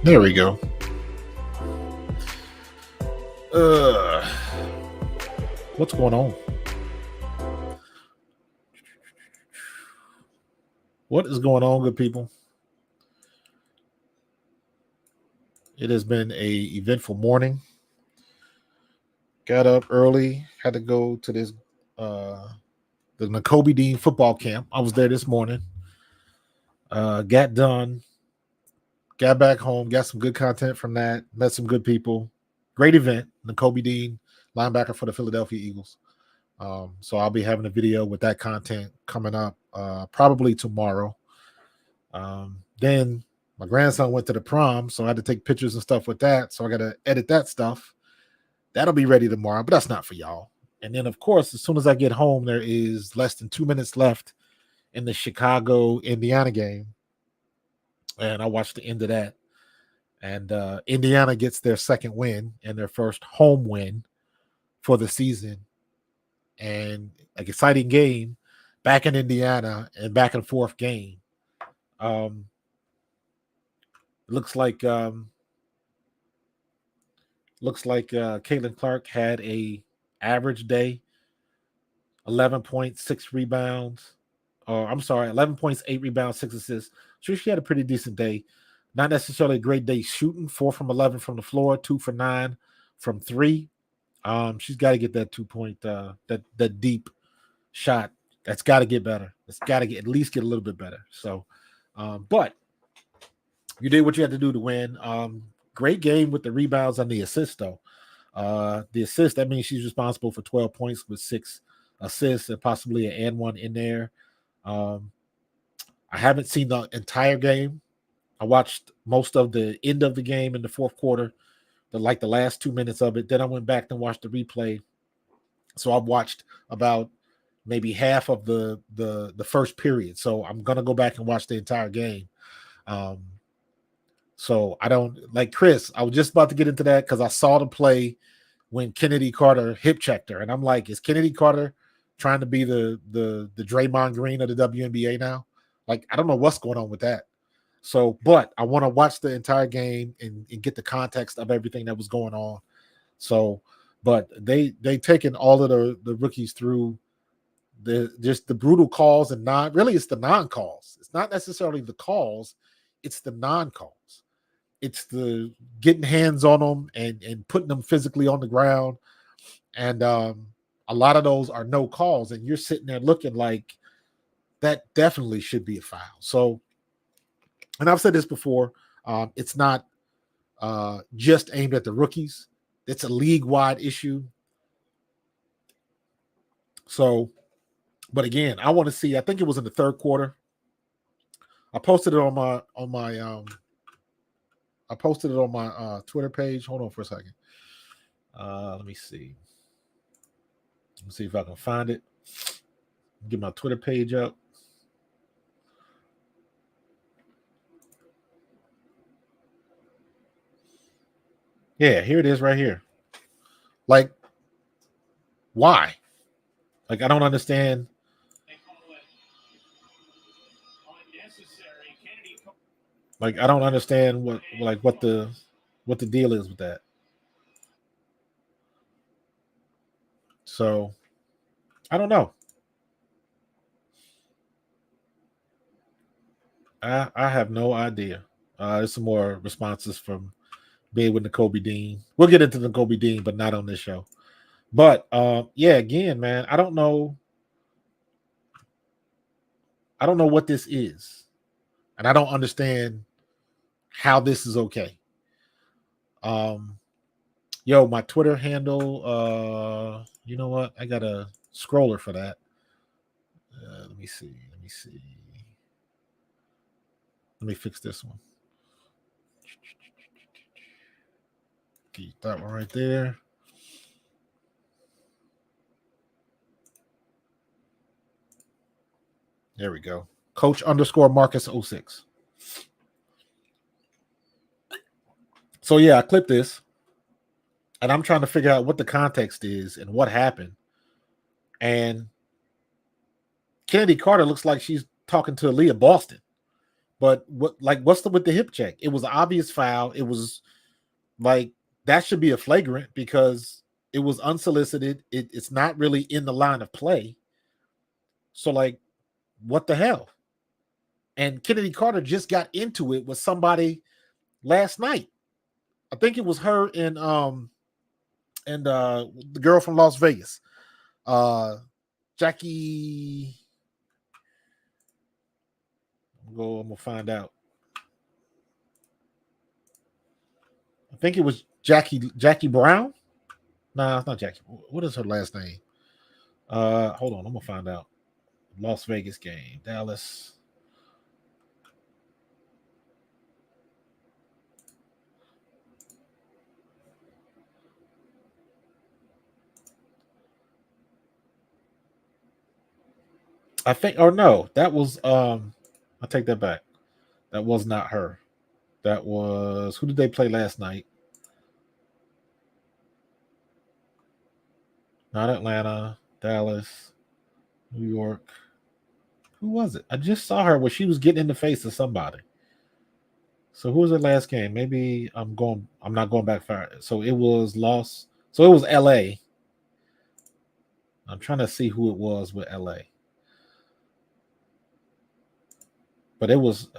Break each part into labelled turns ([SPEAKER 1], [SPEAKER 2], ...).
[SPEAKER 1] There we go. What's going on? What is going on, good people? It has been a eventful morning. Got up early, had to go to this the Nakobe Dean football camp. I was there this morning. Got done, got back home, got some good content from that, met some good people. Great event. Nakobe Dean, linebacker for the Philadelphia Eagles. So I'll be having a video with that content coming up probably tomorrow. Then my grandson went to the prom, so I had to take pictures and stuff with that. So I got to edit that stuff. That'll be ready tomorrow, but that's not for y'all. And then, of course, as soon as I get home, there is less than 2 minutes left in the Chicago-Indiana game. And I watched the end of that. And Indiana gets their second win and their first home win for the season. And an exciting game back in Indiana and back and forth game. Looks like Caitlin Clark had a average day, 11.6 rebounds. Or I'm sorry, 11 points, 8 rebounds, 6 assists. Sure, she had a pretty decent day. Not necessarily a great day shooting. 4 from 11 from the floor, 2 for 9 from 3. She's got to get that 2-point, that deep shot. That's got to get better. It's got to at least get a little bit better. So, but you did what you had to do to win. Great game with the rebounds and the assists, though. The assist, that means she's responsible for 12 points with 6 assists and possibly an and one in there. I haven't seen the entire game. I watched most of the end of the game in the fourth quarter, the last 2 minutes of it. Then I went back and watched the replay. So I've watched about maybe half of the first period. So I'm gonna go back and watch the entire game. So I don't like Chris. I was just about to get into that because I saw the play when Kennedy Carter hip checked her, and I'm like, is Kennedy Carter trying to be the Draymond Green of the WNBA now? Like, I don't know what's going on with that. So, but I want to watch the entire game and get the context of everything that was going on. So, but they taken all of the rookies through just the brutal calls and it's the non-calls. It's not necessarily the calls, it's the non-calls. It's the getting hands on them and putting them physically on the ground. And a lot of those are no calls, and you're sitting there looking like that definitely should be a foul. So, and I've said this before, it's not just aimed at the rookies. It's a league-wide issue. So, but again, I want to see, I think it was in the third quarter. I posted it on my Twitter page. Hold on for a second. Let me see. Let's see if I can find it. Get my Twitter page up. Yeah, here it is right here. Like, why? Like, I don't understand. Like, I don't understand what the deal is with that. So, I don't know. I have no idea. There's some more responses from being with Nakobe Dean. We'll get into Nakobe Dean, but not on this show. But yeah, again, man, I don't know. I don't know what this is, and I don't understand how this is okay. Yo, my Twitter handle. You know what? I got a scroller for that. Let me see. Let me fix this one. Keep that one right there. There we go. Coach _ Marcus 06. So yeah, I clipped this, and I'm trying to figure out what the context is and what happened. And Kennedy Carter looks like she's talking to Aaliyah Boston. But what's with the hip check? It was an obvious foul. It was like that should be a flagrant because it was unsolicited. It's not really in the line of play. So like, what the hell? And Kennedy Carter just got into it with somebody last night. I think it was her and the girl from Las Vegas. Jackie. I'm gonna find out. I think it was Jackie Brown. Nah, it's not Jackie. What is her last name? Hold on, I'm gonna find out. Las Vegas game, Dallas. I think, or no, that was I take that back. That was not her. That was, who did they play last night? Not Atlanta, Dallas, New York. Who was it? I just saw her where she was getting in the face of somebody. So who was the last game? Maybe I'm not going back far. So it was lost. So it was LA. I'm trying to see who it was with LA. But it was,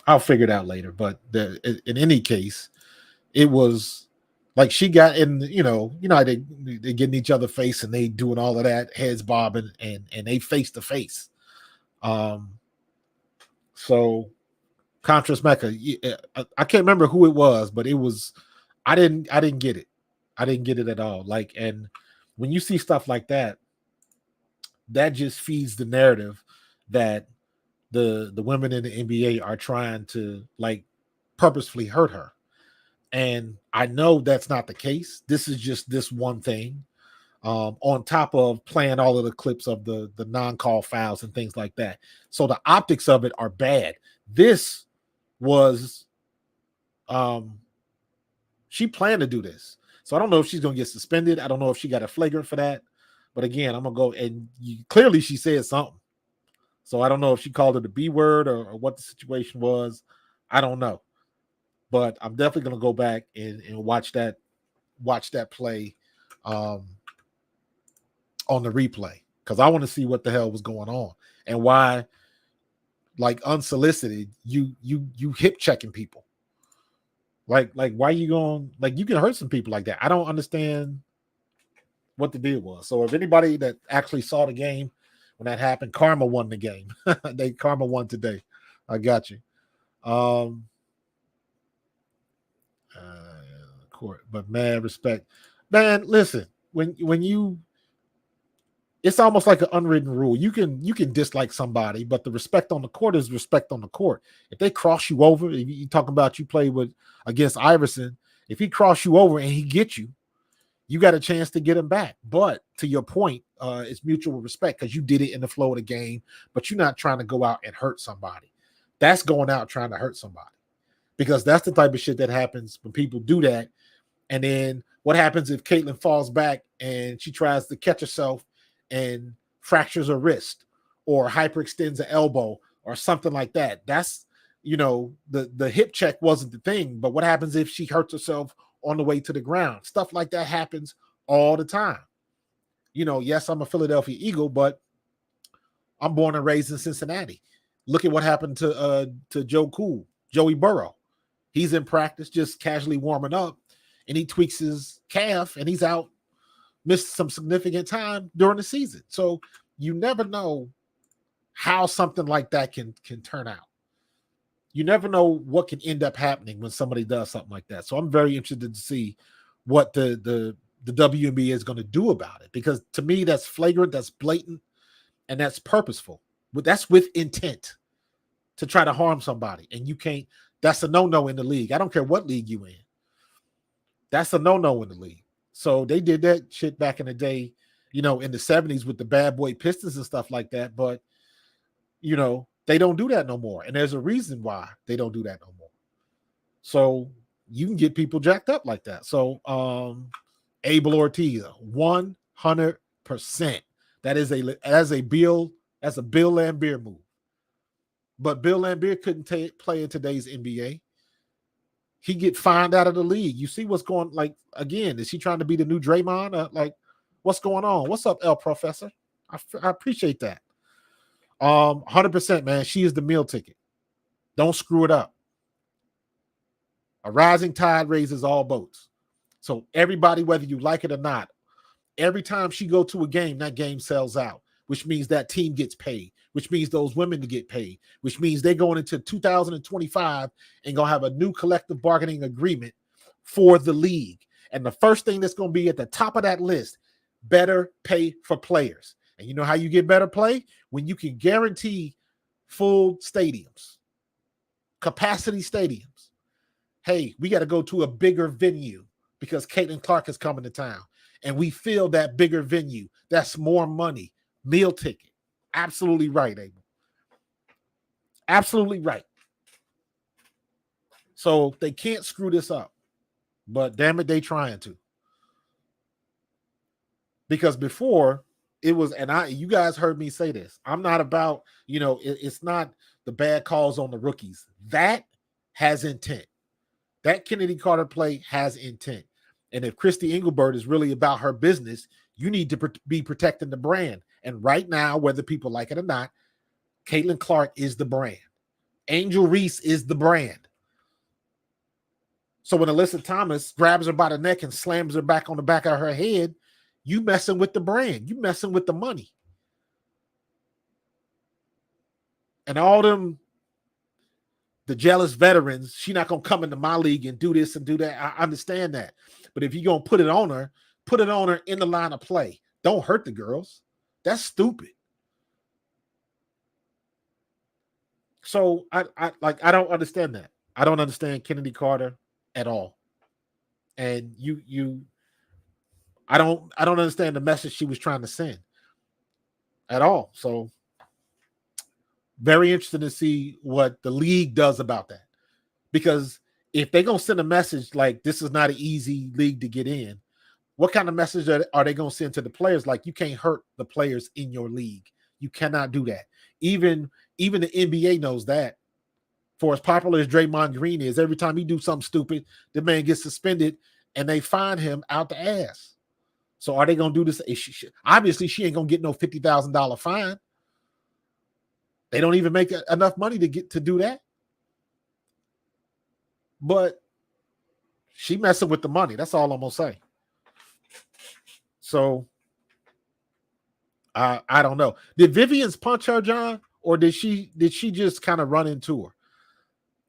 [SPEAKER 1] I'll figure it out later. But in any case, it was like she got in, how they get in each other's face and they doing all of that, heads bobbing, and they face to face. So Contras Mecca, I can't remember who it was, but it was, I didn't get it. I didn't get it at all. Like, and when you see stuff like that, that just feeds the narrative that the women in the NBA are trying to like purposefully hurt her. And I know that's not the case. This is just this one thing. On top of playing all of the clips of the non-call fouls and things like that. So the optics of it are bad. This was she planned to do this. So I don't know if she's going to get suspended. I don't know if she got a flagrant for that. But again, I'm going to go, and clearly she said something. So I don't know if she called it a B word or what the situation was. I don't know. But I'm definitely going to go back and watch that play on the replay, because I want to see what the hell was going on and why, like, unsolicited, you hip checking people. Like why you going, like, you can hurt some people like that. I don't understand what the deal was. So if anybody that actually saw the game when that happened, Karma won the game. Karma won today. I got you. Court, but man, respect. Man, listen, when you, it's almost like an unwritten rule. You can dislike somebody, but the respect on the court is respect on the court. If they cross you over, you talking about you play against Iverson, if he cross you over and he gets you, you got a chance to get him back. But to your point, it's mutual respect because you did it in the flow of the game, but you're not trying to go out and hurt somebody. That's going out trying to hurt somebody, because that's the type of shit that happens when people do that. And then what happens if Caitlin falls back and she tries to catch herself and fractures her wrist or hyperextends an elbow or something like that? That's, the hip check wasn't the thing, but what happens if she hurts herself on the way to the ground? Stuff like that happens all the time. Yes, I'm a Philadelphia Eagle, but I'm born and raised in Cincinnati. Look at what happened to Joey Burrow. He's in practice, just casually warming up, and he tweaks his calf and he's out, missed some significant time during the season. So you never know how something like that can turn out. You never know what can end up happening when somebody does something like that. So I'm very interested to see what the WNBA is going to do about it, because to me, that's flagrant, that's blatant, and that's purposeful. But that's with intent to try to harm somebody. And you can't, that's a no-no in the league. I don't care what league you in. That's a no-no in the league. So they did that shit back in the day, in the 70s with the bad boy Pistons and stuff like that. But, they don't do that no more. And there's a reason why they don't do that no more. So you can get people jacked up like that. So Abel Ortiz, 100%. That's a Bill Laimbeer move. But Bill Laimbeer couldn't play in today's NBA. He get fined out of the league. You see what's going, like, again, is he trying to be the new Draymond? Like, what's going on? What's up, El Professor? I appreciate that. 100%, man. She is the meal ticket. Don't screw it up. A rising tide raises all boats. So everybody, whether you like it or not, every time she go to a game, that game sells out, which means that team gets paid, which means those women to get paid, which means they're going into 2025 and going to have a new collective bargaining agreement for the league. And the first thing that's going to be at the top of that list, better pay for players. And you know how you get better play? When you can guarantee full stadiums, capacity stadiums. Hey, we got to go to a bigger venue because Caitlin Clark is coming to town. And we feel that bigger venue. That's more money. Meal ticket. Absolutely right, Abel. Absolutely right. So they can't screw this up. But damn it, they trying to. Because before it was, and you guys heard me say this. I'm not about, it's not the bad calls on the rookies. That has intent. That Kennedy Carter play has intent. And if Christy Engelbert is really about her business, you need to be protecting the brand. And right now, whether people like it or not, Caitlin Clark is the brand. Angel Reese is the brand. So when Alyssa Thomas grabs her by the neck and slams her back on the back of her head, you messing with the brand. You messing with the money. And all them, the jealous veterans, she's not going to come into my league and do this and do that. I understand that. But if you're going to put it on her in the line of play. Don't hurt the girls. That's stupid. So I don't understand that. I don't understand Kennedy Carter at all. And I don't understand the message she was trying to send at all. So very interested to see what the league does about that. Because if they're going to send a message like this is not an easy league to get in, what kind of message are they going to send to the players? Like, you can't hurt the players in your league. You cannot do that. Even the NBA knows that. For as popular as Draymond Green is, every time he do something stupid, the man gets suspended and they fine him out the ass. So are they going to do this? Obviously, she ain't going to get no $50,000 fine. They don't even make enough money to do that. But she messing with the money. That's all I'm going to say. So I don't know. Did Vivian's punch her, John? Or did she just kind of run into her?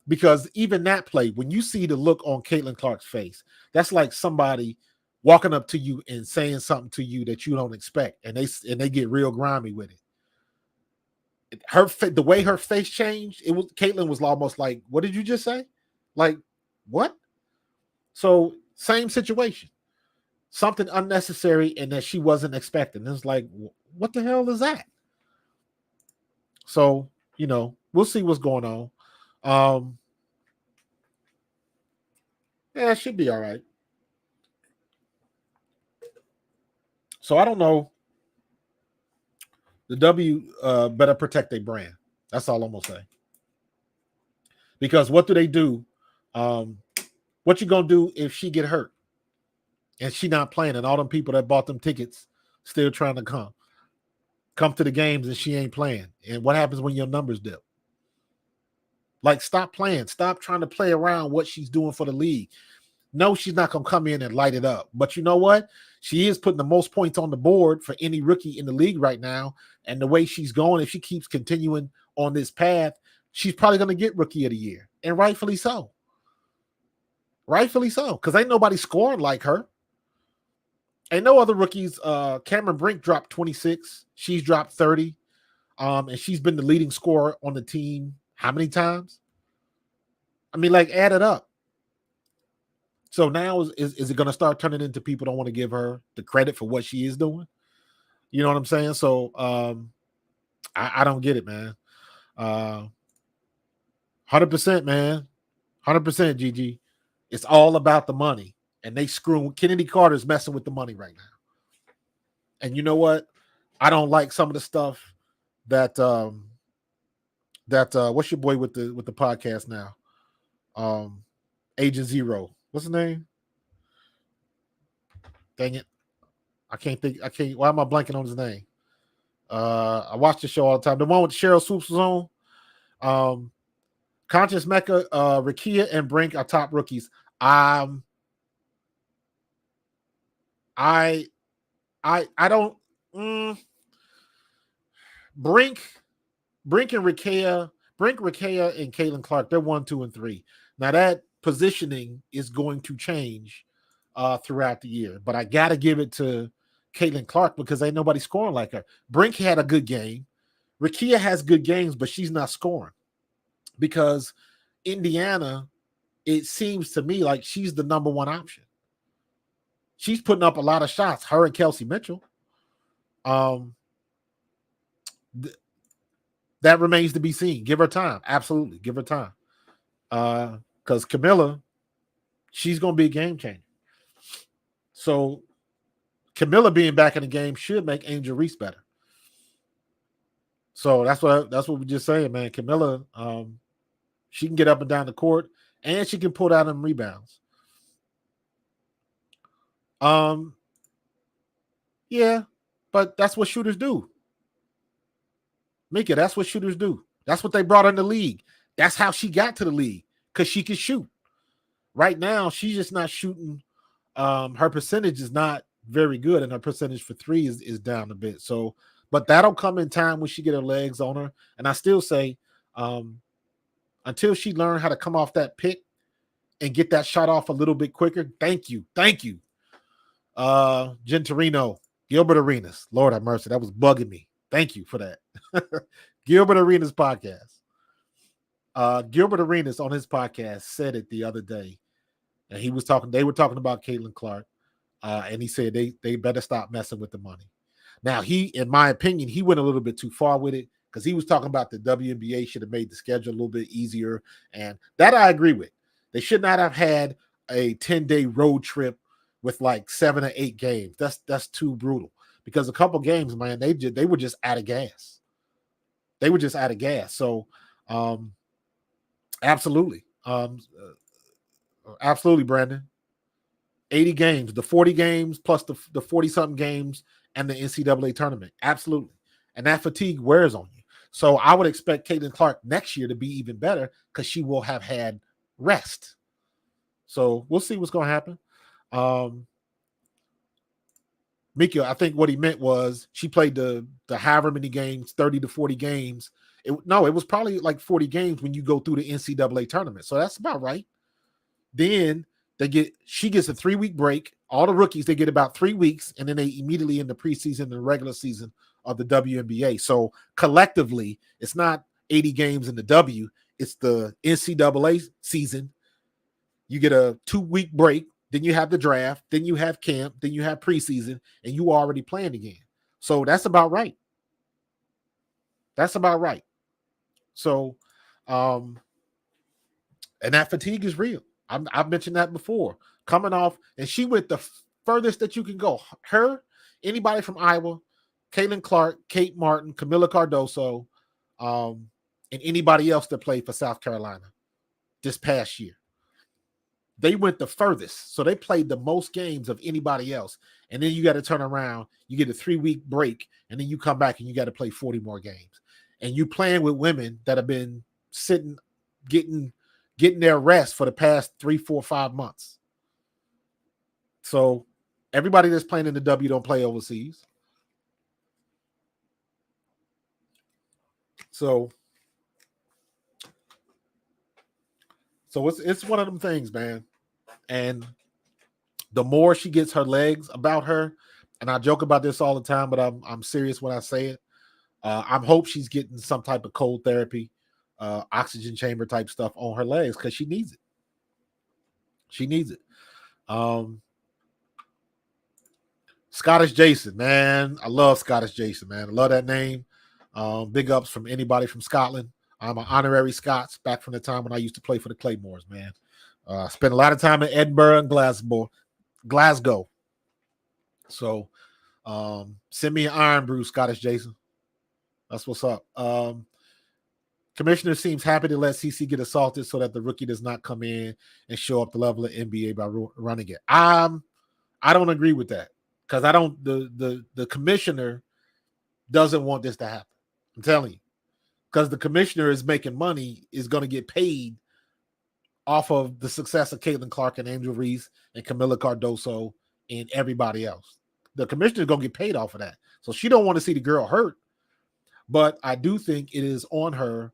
[SPEAKER 1] Because even that play, when you see the look on Caitlin Clark's face, that's like somebody walking up to you and saying something to you that you don't expect, and they get real grimy with it. The way her face changed, Caitlin was almost like, "What did you just say?" Like, what? So same situation, something unnecessary, and that she wasn't expecting. It's like, what the hell is that? So we'll see what's going on. Yeah, it should be all right. So I don't know. The W better protect their brand. That's all I'm gonna say. Because what do they do? What you gonna do if she get hurt and she not playing, and all them people that bought them tickets still trying to come to the games and she ain't playing? And what happens when your numbers dip? Like, stop playing. Stop trying to play around what she's doing for the league. No, she's not going to come in and light it up. But you know what? She is putting the most points on the board for any rookie in the league right now. And the way she's going, if she keeps continuing on this path, she's probably going to get Rookie of the Year. And rightfully so. Rightfully so. Because ain't nobody scoring like her. Ain't no other rookies. Cameron Brink dropped 26. She's dropped 30. And she's been the leading scorer on the team how many times? I mean, like, add it up. So now is it going to start turning into people don't want to give her the credit for what she is doing? You know what I'm saying? So I don't get it, man. 100%, man. 100%, GG. It's all about the money. And they screw. Kennedy Carter's messing with the money right now. And you know what? I don't like some of the stuff that that what's your boy with the podcast now? Agent Zero. What's his name? Dang it. I can't think. Why am I blanking on his name? I watch the show all the time. The one with Cheryl Swoops was on. Conscious Mecca, Rakia and Brink are top rookies. I don't. Brink and Rakia, and Caitlin Clark, they're 1, 2, and 3. Now that positioning is going to change throughout the year, but I got to give it to Caitlin Clark because ain't nobody scoring like her. Brink had a good game. Rakia has good games, but she's not scoring because Indiana, it seems to me like she's the number one option. She's putting up a lot of shots, her and Kelsey Mitchell. That remains to be seen. Give her time. Absolutely. Give her time. Because Camila, she's going to be a game changer. So Camila being back in the game should make Angel Reese better. So that's what we're just saying, man. Camila, she can get up and down the court, and she can pull out them rebounds. Yeah, but that's what shooters do. Mika, that's what shooters do. That's what they brought in the league. That's how she got to the league, because she can shoot. Right now, she's just not shooting. Her percentage is not very good, and her percentage for three is down a bit. So, but that'll come in time when she get her legs on her. And I still say, until she learn how to come off that pick and get that shot off a little bit quicker. Thank you. Gentorino, Gilbert Arenas. Lord have mercy. That was bugging me. Thank you for that. Gilbert Arenas podcast. Gilbert Arenas on his podcast said it the other day. And they were talking about Caitlin Clark. And he said they better stop messing with the money. Now, in my opinion, he went a little bit too far with it, because he was talking about the WNBA should have made the schedule a little bit easier. And that I agree with. They should not have had a 10-day road trip with like 7 or 8 games. That's too brutal. Because a couple games, man, they were just out of gas. So, absolutely. Absolutely, Brandon. 80 games, the 40 games plus the 40-something games and the NCAA tournament. Absolutely. And that fatigue wears on you. So I would expect Caitlin Clark next year to be even better, because she will have had rest. So we'll see what's going to happen. Mika, I think what he meant was she played the however many games, 30 to 40 games. It was probably like 40 games when you go through the NCAA tournament. So that's about right. Then she gets a 3-week break. All the rookies, they get about 3 weeks, and then they immediately in the preseason and the regular season of the WNBA. So collectively, it's not 80 games in the W. It's the NCAA season. You get a 2-week break. Then you have the draft. Then you have camp. Then you have preseason, and you already playing again. So that's about right. So, and that fatigue is real. I've mentioned that before. Coming off, and she went the furthest that you can go. Her, anybody from Iowa, Caitlin Clark, Kate Martin, Camila Cardoso, and anybody else that played for South Carolina this past year. They went the furthest. So they played the most games of anybody else. And then you got to turn around. You get a 3-week break, and then you come back and you got to play 40 more games. And you playing with women that have been sitting, getting their rest for the past 3, 4, 5 months. So everybody that's playing in the W don't play overseas. So it's one of them things, man. And the more she gets her legs about her, and I joke about this all the time, but I'm serious when I say it. I hope she's getting some type of cold therapy, oxygen chamber type stuff on her legs, because she needs it. Scottish Jason, man. I love Scottish Jason, man. I love that name. Big ups from anybody from Scotland. I'm an honorary Scots back from the time when I used to play for the Claymores, man. Spent a lot of time in Edinburgh and Glasgow. So send me an iron brew, Scottish Jason. That's what's up. Commissioner seems happy to let CC get assaulted so that the rookie does not come in and show up the level of NBA by running it. I don't agree with that because I don't. The commissioner doesn't want this to happen. I'm telling you, because the commissioner is making money, is going to get paid off of the success of Caitlin Clark and Angel Reese and Camila Cardoso and everybody else. The commissioner is going to get paid off of that. So she don't want to see the girl hurt. But I do think it is on her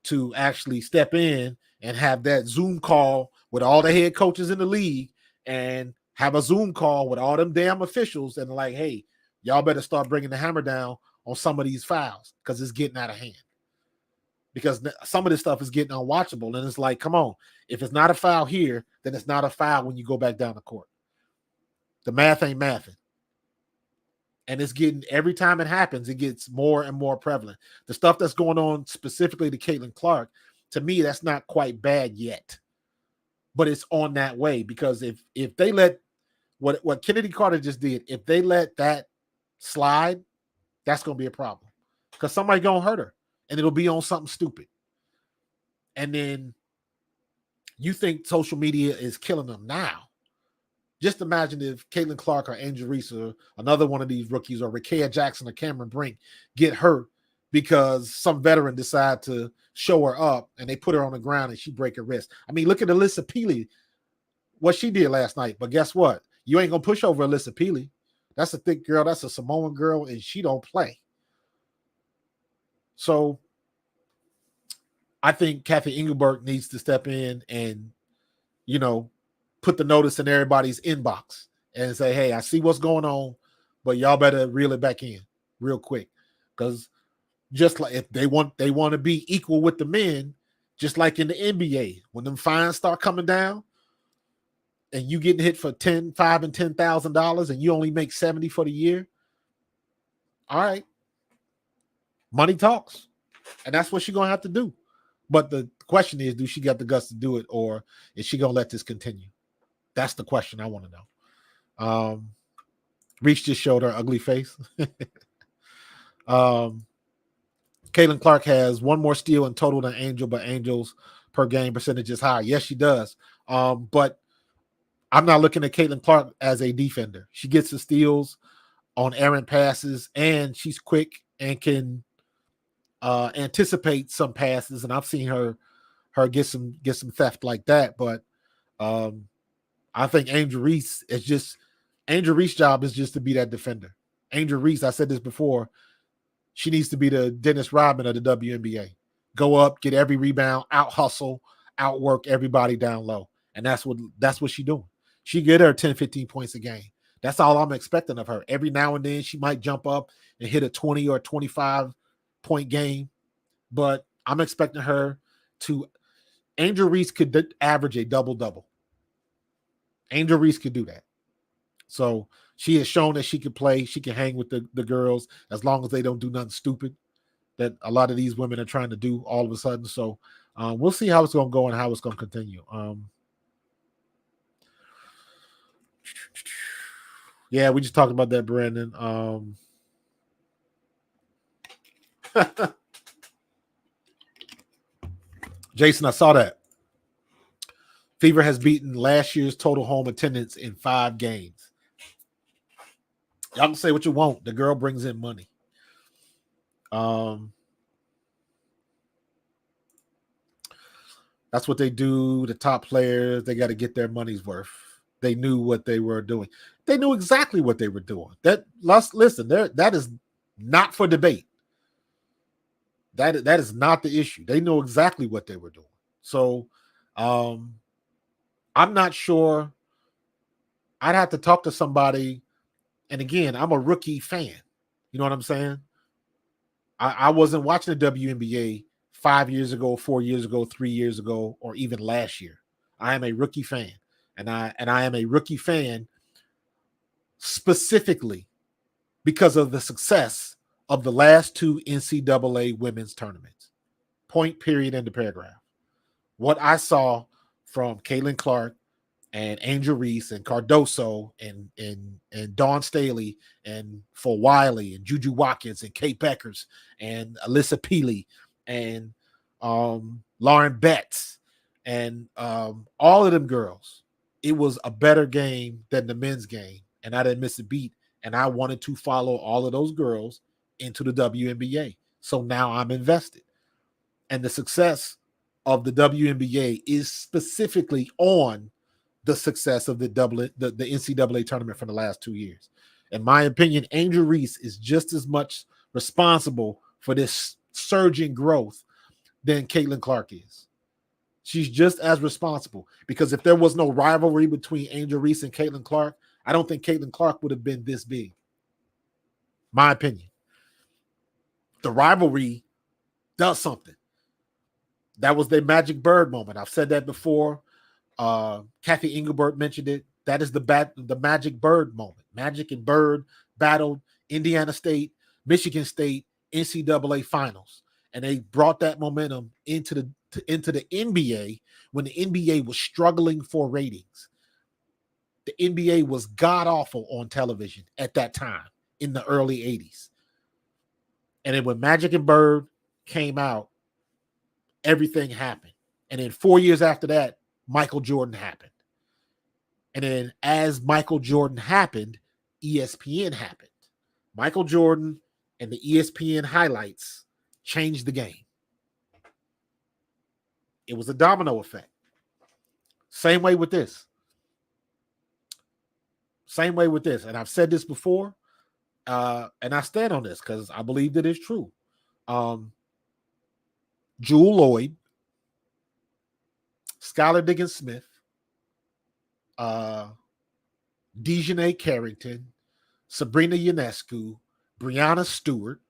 [SPEAKER 1] to actually step in and have that Zoom call with all the head coaches in the league and have a Zoom call with all them damn officials and like, hey, y'all better start bringing the hammer down on some of these fouls because it's getting out of hand. Because some of this stuff is getting unwatchable. And it's like, come on, if it's not a foul here, then it's not a foul when you go back down the court. The math ain't mathing. And it's getting, every time it happens, it gets more and more prevalent. The stuff that's going on specifically to Caitlin Clark, to me, that's not quite bad yet. But it's on that way because if they let what Kennedy Carter just did, if they let that slide, that's going to be a problem. Because somebody's going to hurt her. And it'll be on something stupid. And then you think social media is killing them now. Just imagine if Caitlin Clark or Angel Reese or another one of these rookies or Rickea Jackson or Cameron Brink get hurt because some veteran decide to show her up and they put her on the ground and she break her wrist. I mean, look at Alyssa Peely, what she did last night. But guess what? You ain't going to push over Alyssa Peely. That's a thick girl. That's a Samoan girl, and she don't play. So I think Kathy Engelberg needs to step in and, put the notice in everybody's inbox and say, hey, I see what's going on, but y'all better reel it back in real quick. Because just like if they want to be equal with the men, just like in the NBA, when them fines start coming down and you getting hit for $5,000 and $10,000 and you only make $70 for the year. All right. Money talks. And that's what she's going to have to do. But the question is, do she got the guts to do it, or is she going to let this continue? That's the question I want to know. Reese just showed her ugly face. Caitlin Clark has one more steal in total than Angel, but Angel's per game percentage is high. Yes, she does. But I'm not looking at Caitlin Clark as a defender. She gets the steals on errant passes, and she's quick and can anticipate some passes. And I've seen her get some theft like that. But I think Angel Reese's job is just to be that defender. Angel Reese, I said this before, she needs to be the Dennis Rodman of the WNBA. Go up, get every rebound, out hustle, outwork everybody down low. And that's what she's doing. She get her 10, 15 points a game. That's all I'm expecting of her. Every now and then she might jump up and hit a 20 or 25 point game. But I'm expecting her to – Angel Reese could average a double-double. Angel Reese could do that. So she has shown that she can play. She can hang with the girls as long as they don't do nothing stupid that a lot of these women are trying to do all of a sudden. So we'll see how it's going to go and how it's going to continue. Yeah, we just talked about that, Brandon. Jason, I saw that. Fever has beaten last year's total home attendance in 5 games. Y'all can say what you want. The girl brings in money. That's what they do. The top players, they got to get their money's worth. They knew what they were doing. They knew exactly what they were doing. That is not for debate. That is not the issue. They know exactly what they were doing. So I'm not sure. I'd have to talk to somebody. And again, I'm a rookie fan. You know what I'm saying? I wasn't watching the WNBA 5 years ago, 4 years ago, 3 years ago, or even last year. I am a rookie fan. And I am a rookie fan specifically because of the success of the last 2 NCAA women's tournaments. Point, period, end of paragraph. What I saw from Caitlin Clark and Angel Reese and Cardoso and Dawn Staley and for Wiley and Juju Watkins and Kate Beckers and Alyssa Peely and Lauren Betts, and all of them girls. It was a better game than the men's game, and I didn't miss a beat. And I wanted to follow all of those girls into the WNBA. So now I'm invested. And the success of the WNBA is specifically on the success of the NCAA tournament for the last 2 years. In my opinion, Angel Reese is just as much responsible for this surging growth than Caitlin Clark is. She's just as responsible, because if there was no rivalry between Angel Reese and Caitlin Clark, I don't think Caitlin Clark would have been this big. My opinion. The rivalry does something. That was their Magic Bird moment. I've said that before. Kathy Engelbert mentioned it. That is the Magic Bird moment. Magic and Bird battled Indiana State, Michigan State, NCAA finals. And they brought that momentum into the NBA when the NBA was struggling for ratings. The NBA was god-awful on television at that time in the early 80s. And then when Magic and Bird came out, everything happened. And then 4 years after that, Michael Jordan happened. And then as Michael Jordan happened, ESPN happened. Michael Jordan and the ESPN highlights changed the game. It was a domino effect. Same way with this. Same way with this. And I've said this before, and I stand on this because I believe that it's true. Jewel Lloyd, Skylar Diggins-Smith, Dejanay Carrington, Sabrina Ionescu, Brianna Stewart,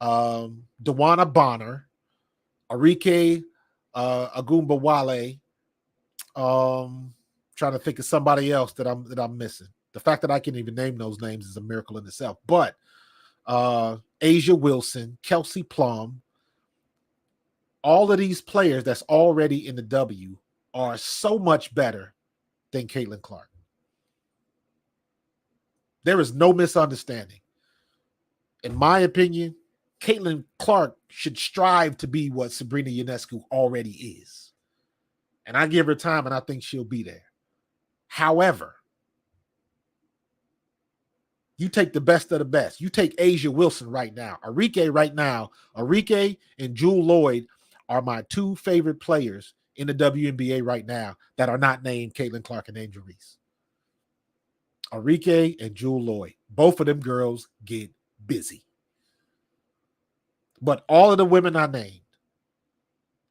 [SPEAKER 1] Dewana Bonner, Arike Agumbawale. Trying to think of somebody else that I'm missing. The fact that I can even name those names is a miracle in itself. But Asia Wilson, Kelsey Plum, all of these players that's already in the W are so much better than Caitlin Clark. There is no misunderstanding. In my opinion, Caitlin Clark should strive to be what Sabrina Ionescu already is. And I give her time, and I think she'll be there. However, you take the best of the best. You take Asia Wilson right now. Arike right now. Arike and Jewel Lloyd are my two favorite players in the WNBA right now that are not named Caitlin Clark and Angel Reese. Arike and Jewel Lloyd. Both of them girls get busy. But all of the women I named,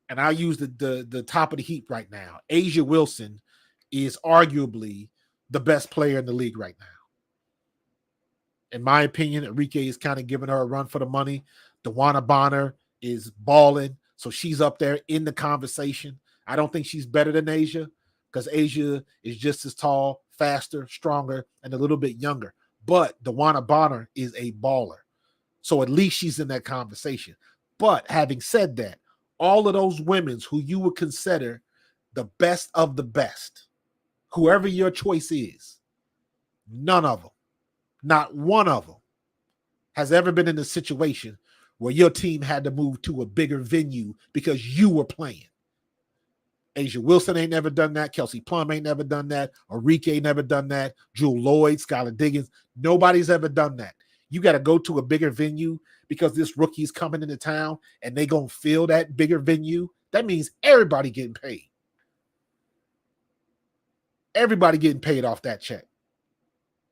[SPEAKER 1] and I'll use the top of the heap right now, Asia Wilson is arguably the best player in the league right now. In my opinion, Arike is kind of giving her a run for the money. Dewana Bonner is balling, so she's up there in the conversation. I don't think she's better than Asia because Asia is just as tall, faster, stronger, and a little bit younger. But Dewana Bonner is a baller. So at least she's in that conversation. But having said that, all of those women who you would consider the best of the best, whoever your choice is, none of them, not one of them, has ever been in a situation where your team had to move to a bigger venue because you were playing. Asia Wilson ain't never done that. Kelsey Plum ain't never done that. Arike ain't never done that. Jewel Lloyd, Skylar Diggins. Nobody's ever done that. You got to go to a bigger venue because this rookie's coming into town and they going to fill that bigger venue. That means everybody getting paid. Everybody getting paid off that check.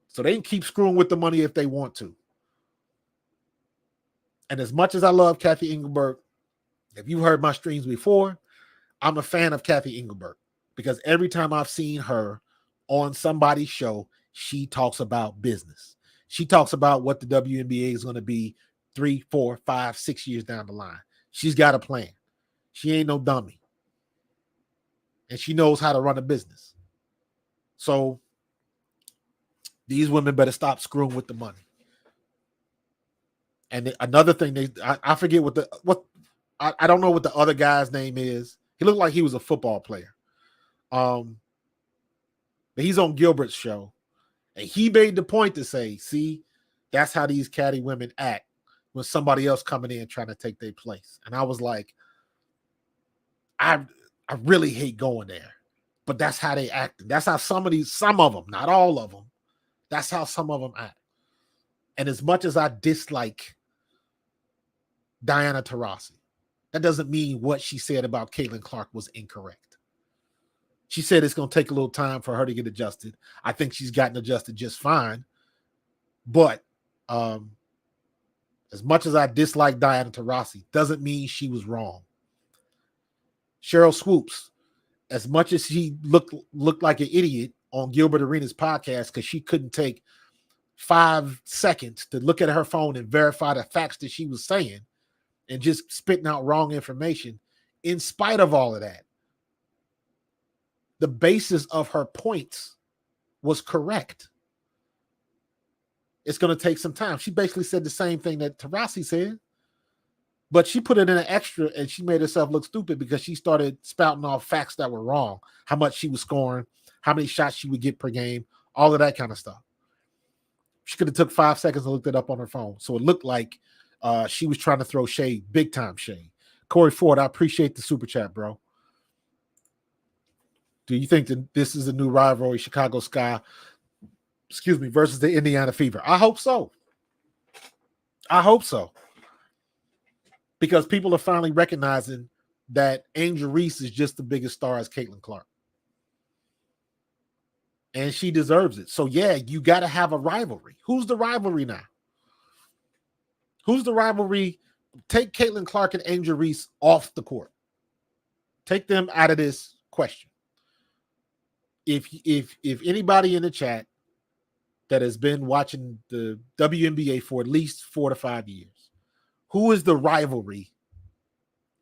[SPEAKER 1] So they can keep screwing with the money if they want to. And as much as I love Kathy Engelbert, if you've heard my streams before, I'm a fan of Kathy Engelbert because every time I've seen her on somebody's show, she talks about business. She talks about what the WNBA is going to be 3, 4, 5, 6 years down the line. She's got a plan. She ain't no dummy. And she knows how to run a business. So these women better stop screwing with the money. And another thing, I forget I don't know what the other guy's name is. He looked like he was a football player. But he's on Gilbert's show. And he made the point to say, see, that's how these catty women act when somebody else coming in trying to take their place. And I was like, I really hate going there, but that's how they act. That's how some of them, not all of them, that's how some of them act. And as much as I dislike Diana Taurasi, that doesn't mean what she said about Caitlin Clark was incorrect. She said it's going to take a little time for her to get adjusted. I think she's gotten adjusted just fine. But as much as I dislike Diana Taurasi, doesn't mean she was wrong. Cheryl Swoops, as much as she looked like an idiot on Gilbert Arenas' podcast because she couldn't take 5 seconds to look at her phone and verify the facts that she was saying and just spitting out wrong information, in spite of all of that, the basis of her points was correct. It's going to take some time. She basically said the same thing that Taurasi said, but she put it in an extra and she made herself look stupid because she started spouting off facts that were wrong, how much she was scoring, how many shots she would get per game, all of that kind of stuff. She could have took 5 seconds and looked it up on her phone. So it looked like she was trying to throw shade, big time shade. Corey Ford, I appreciate the super chat, bro. Do you think that this is a new rivalry, Chicago Sky, versus the Indiana Fever? I hope so. I hope so. Because people are finally recognizing that Angel Reese is just the biggest star as Caitlin Clark. And she deserves it. So, yeah, you got to have a rivalry. Who's the rivalry now? Who's the rivalry? Take Caitlin Clark and Angel Reese off the court. Take them out of this question. If anybody in the chat that has been watching the WNBA for at least 4 to 5 years, who is the rivalry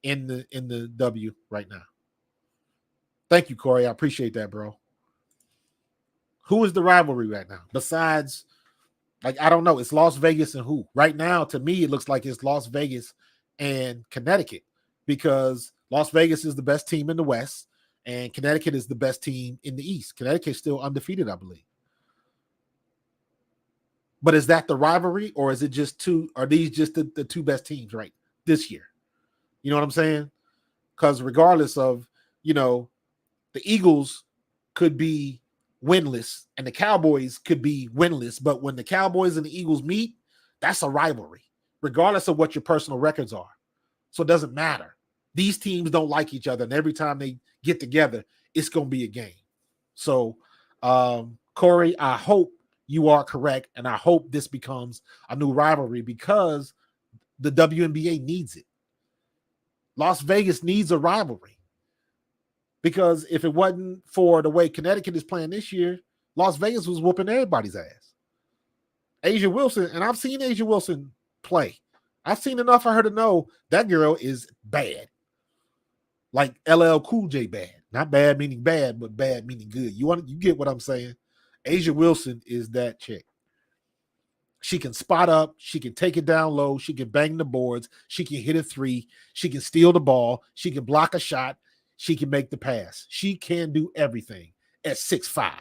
[SPEAKER 1] in the W right now? Thank you, Corey. I appreciate that, bro. Who is the rivalry right now? Besides, like, I don't know. It's Las Vegas and who? Right now, to me, it looks like it's Las Vegas and Connecticut because Las Vegas is the best team in the West and Connecticut is the best team in the East. Connecticut is still undefeated, I believe. But is that the rivalry or is it just two? Are these just the two best teams right this year? You know what I'm saying? Because regardless of, the Eagles could be winless and the Cowboys could be winless, but when the Cowboys and the Eagles meet, that's a rivalry, regardless of what your personal records are. So it doesn't matter. These teams don't like each other, and every time they get together, it's going to be a game. So, Corey, I hope you are correct, and I hope this becomes a new rivalry because the WNBA needs it. Las Vegas needs a rivalry. Because if it wasn't for the way Connecticut is playing this year, Las Vegas was whooping everybody's ass. Asia Wilson, and I've seen Asia Wilson play. I've seen enough for her to know that girl is bad. Like LL Cool J bad. Not bad meaning bad, but bad meaning good. You get what I'm saying? Asia Wilson is that chick. She can spot up. She can take it down low. She can bang the boards. She can hit a three. She can steal the ball. She can block a shot. She can make the pass. She can do everything at 6'5".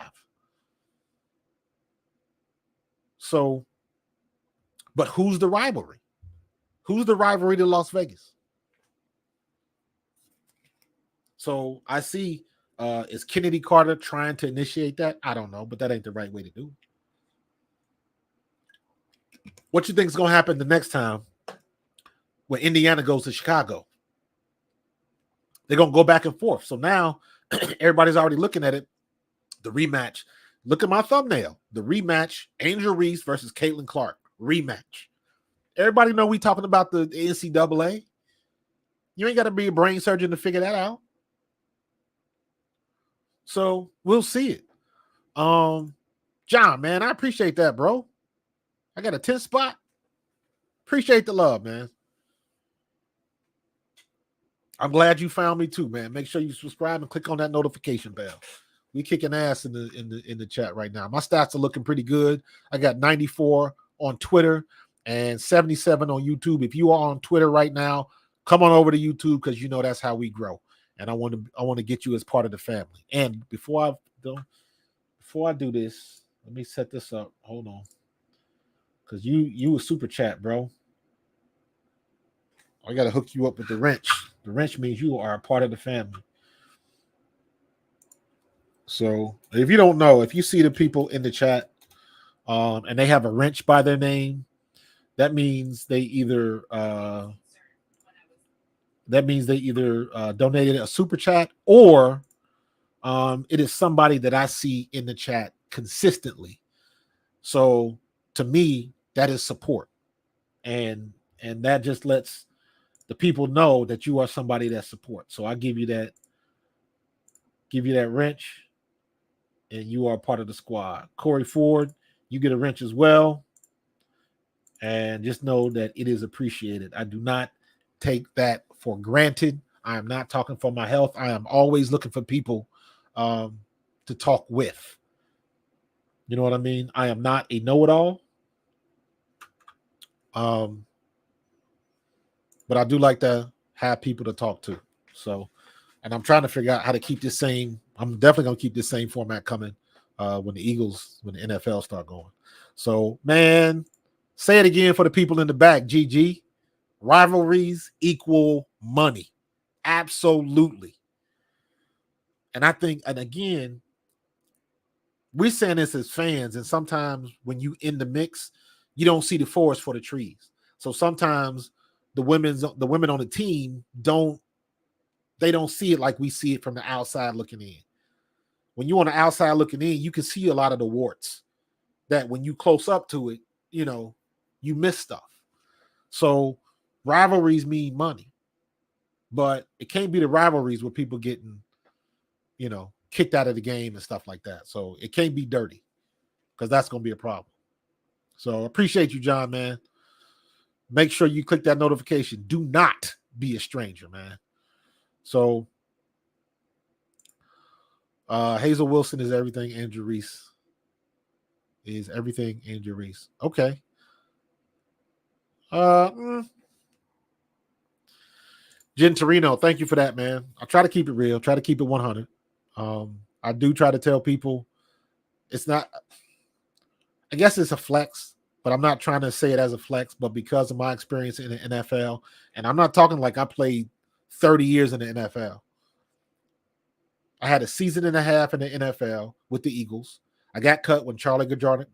[SPEAKER 1] So, but who's the rivalry? Who's the rivalry to Las Vegas? So I see, is Kennedy Carter trying to initiate that? I don't know, but that ain't the right way to do it. What you think is going to happen the next time when Indiana goes to Chicago? They're going to go back and forth. So now everybody's already looking at it. The rematch. Look at my thumbnail. The rematch, Angel Reese versus Caitlin Clark. Rematch. Everybody know we talking about the NCAA. You ain't got to be a brain surgeon to figure that out. So we'll see it. John, man, I appreciate that, bro. I got a 10 spot. Appreciate the love, man. I'm glad you found me too, man. Make sure you subscribe and click on that notification bell. We kicking ass in the chat right now. My stats are looking pretty good. I got 94 on Twitter and 77 on YouTube. If you are on Twitter right now, come on over to YouTube because that's how we grow. And I want to get you as part of the family. And before I do this, let me set this up. Hold on, because you a super chat, bro. I got to hook you up with the wrench. The wrench means you are a part of the family. So if you don't know, if you see the people in the chat and they have a wrench by their name, that means they either donated a super chat, or it is somebody that I see in the chat consistently. So to me, that is support, and that just lets the people know that you are somebody that supports. So I give you that wrench, and you are part of the squad. Corey Ford, you get a wrench as well, and just know that it is appreciated. I do not take that for granted. I am not talking for my health. I am always looking for people to talk with. You know what I mean? I am not a know-it-all. But I do like to have people to talk to. So, and I'm trying to figure out how to keep this same. I'm definitely going to keep this same format coming when the NFL start going. So, man, say it again for the people in the back. GG, rivalries equal money. Absolutely. And I think, and again, we're saying this as fans, and sometimes when you in the mix, you don't see the forest for the trees. So sometimes the women on the team don't see it like we see it from the outside looking in. When you're on the outside looking in, you can see a lot of the warts that when you close up to it, you miss stuff. So rivalries mean money, but it can't be the rivalries where people getting, kicked out of the game and stuff like that. So it can't be dirty, because that's going to be a problem. So appreciate you, John, man. Make sure you click that notification. Do not be a stranger, man. So Hazel Wilson is everything. Andrew Reese is everything. Andrew Reese. Okay. Jen Torino, thank you for that, man. I try to keep it real. Try to keep it 100. I do try to tell people it's not, I guess it's a flex, but I'm not trying to say it as a flex, but because of my experience in the NFL, and I'm not talking like I played 30 years in the NFL. I had a season and a half in the NFL with the Eagles. I got cut when Charlie Garner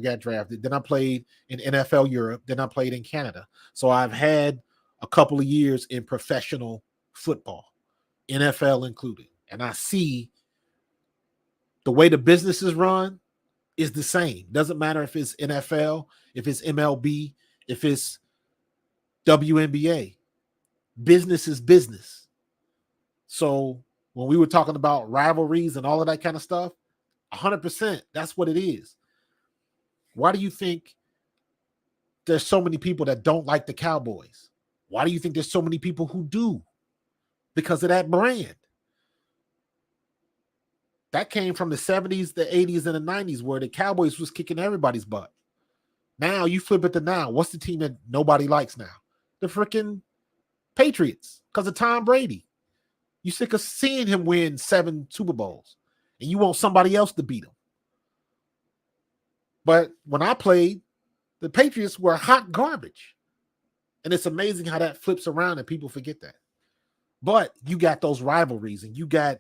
[SPEAKER 1] got drafted. Then I played in NFL Europe. Then I played in Canada. So I've had a couple of years in professional football, NFL included. And I see the way the business is run is the same. Doesn't matter if it's NFL, if it's MLB, if it's WNBA. Business is business. So when we were talking about rivalries and all of that kind of stuff, 100%, that's what it is. Why do you think there's so many people that don't like the Cowboys? Why do you think there's so many people who do? Because of that brand. That came from the 70s, the 80s, and the 90s, where the Cowboys was kicking everybody's butt. Now you flip it to now. What's the team that nobody likes now? The freaking Patriots, because of Tom Brady. You sick of seeing him win 7 Super Bowls, and you want somebody else to beat him. But when I played, the Patriots were hot garbage. And it's amazing how that flips around and people forget that. But you got those rivalries, and you got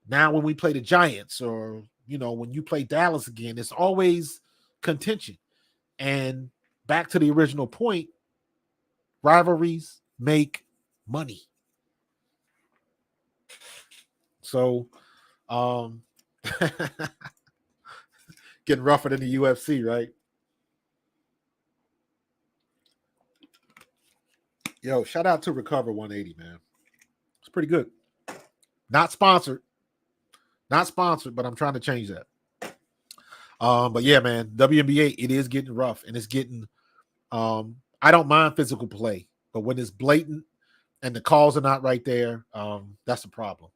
[SPEAKER 1] now when we play the Giants, or when you play Dallas again, it's always contention. And back to the original point, rivalries make money. So getting rougher than the UFC, right? Yo, shout out to Recover 180, man. It's pretty good. Not sponsored, but I'm trying to change that. But yeah, man, WNBA, it is getting rough, and it's getting. I don't mind physical play, but when it's blatant and the calls are not right there, that's a problem.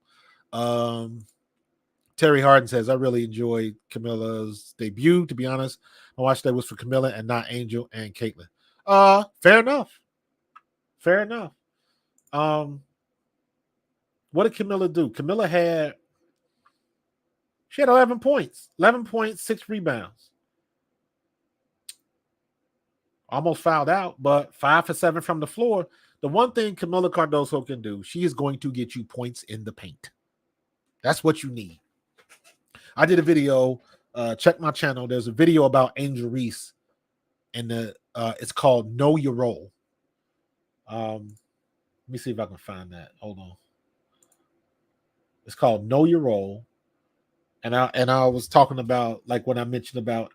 [SPEAKER 1] Terry Harden says, I really enjoyed Camila's debut. To be honest, I watched that was for Camila and not Angel and Caitlin. Fair enough. What did Camila do? Camila had 11 points, 6 rebounds. almost fouled out, but 5 for 7 from the floor. The one thing Camila Cardoso can do, she is going to get you points in the paint. That's what you need. I did a video. Check my channel. There's a video about Angel Reese, and it's called "Know Your Role." Let me see if I can find that. Hold on. It's called "Know Your Role," and I was talking about, like, when I mentioned about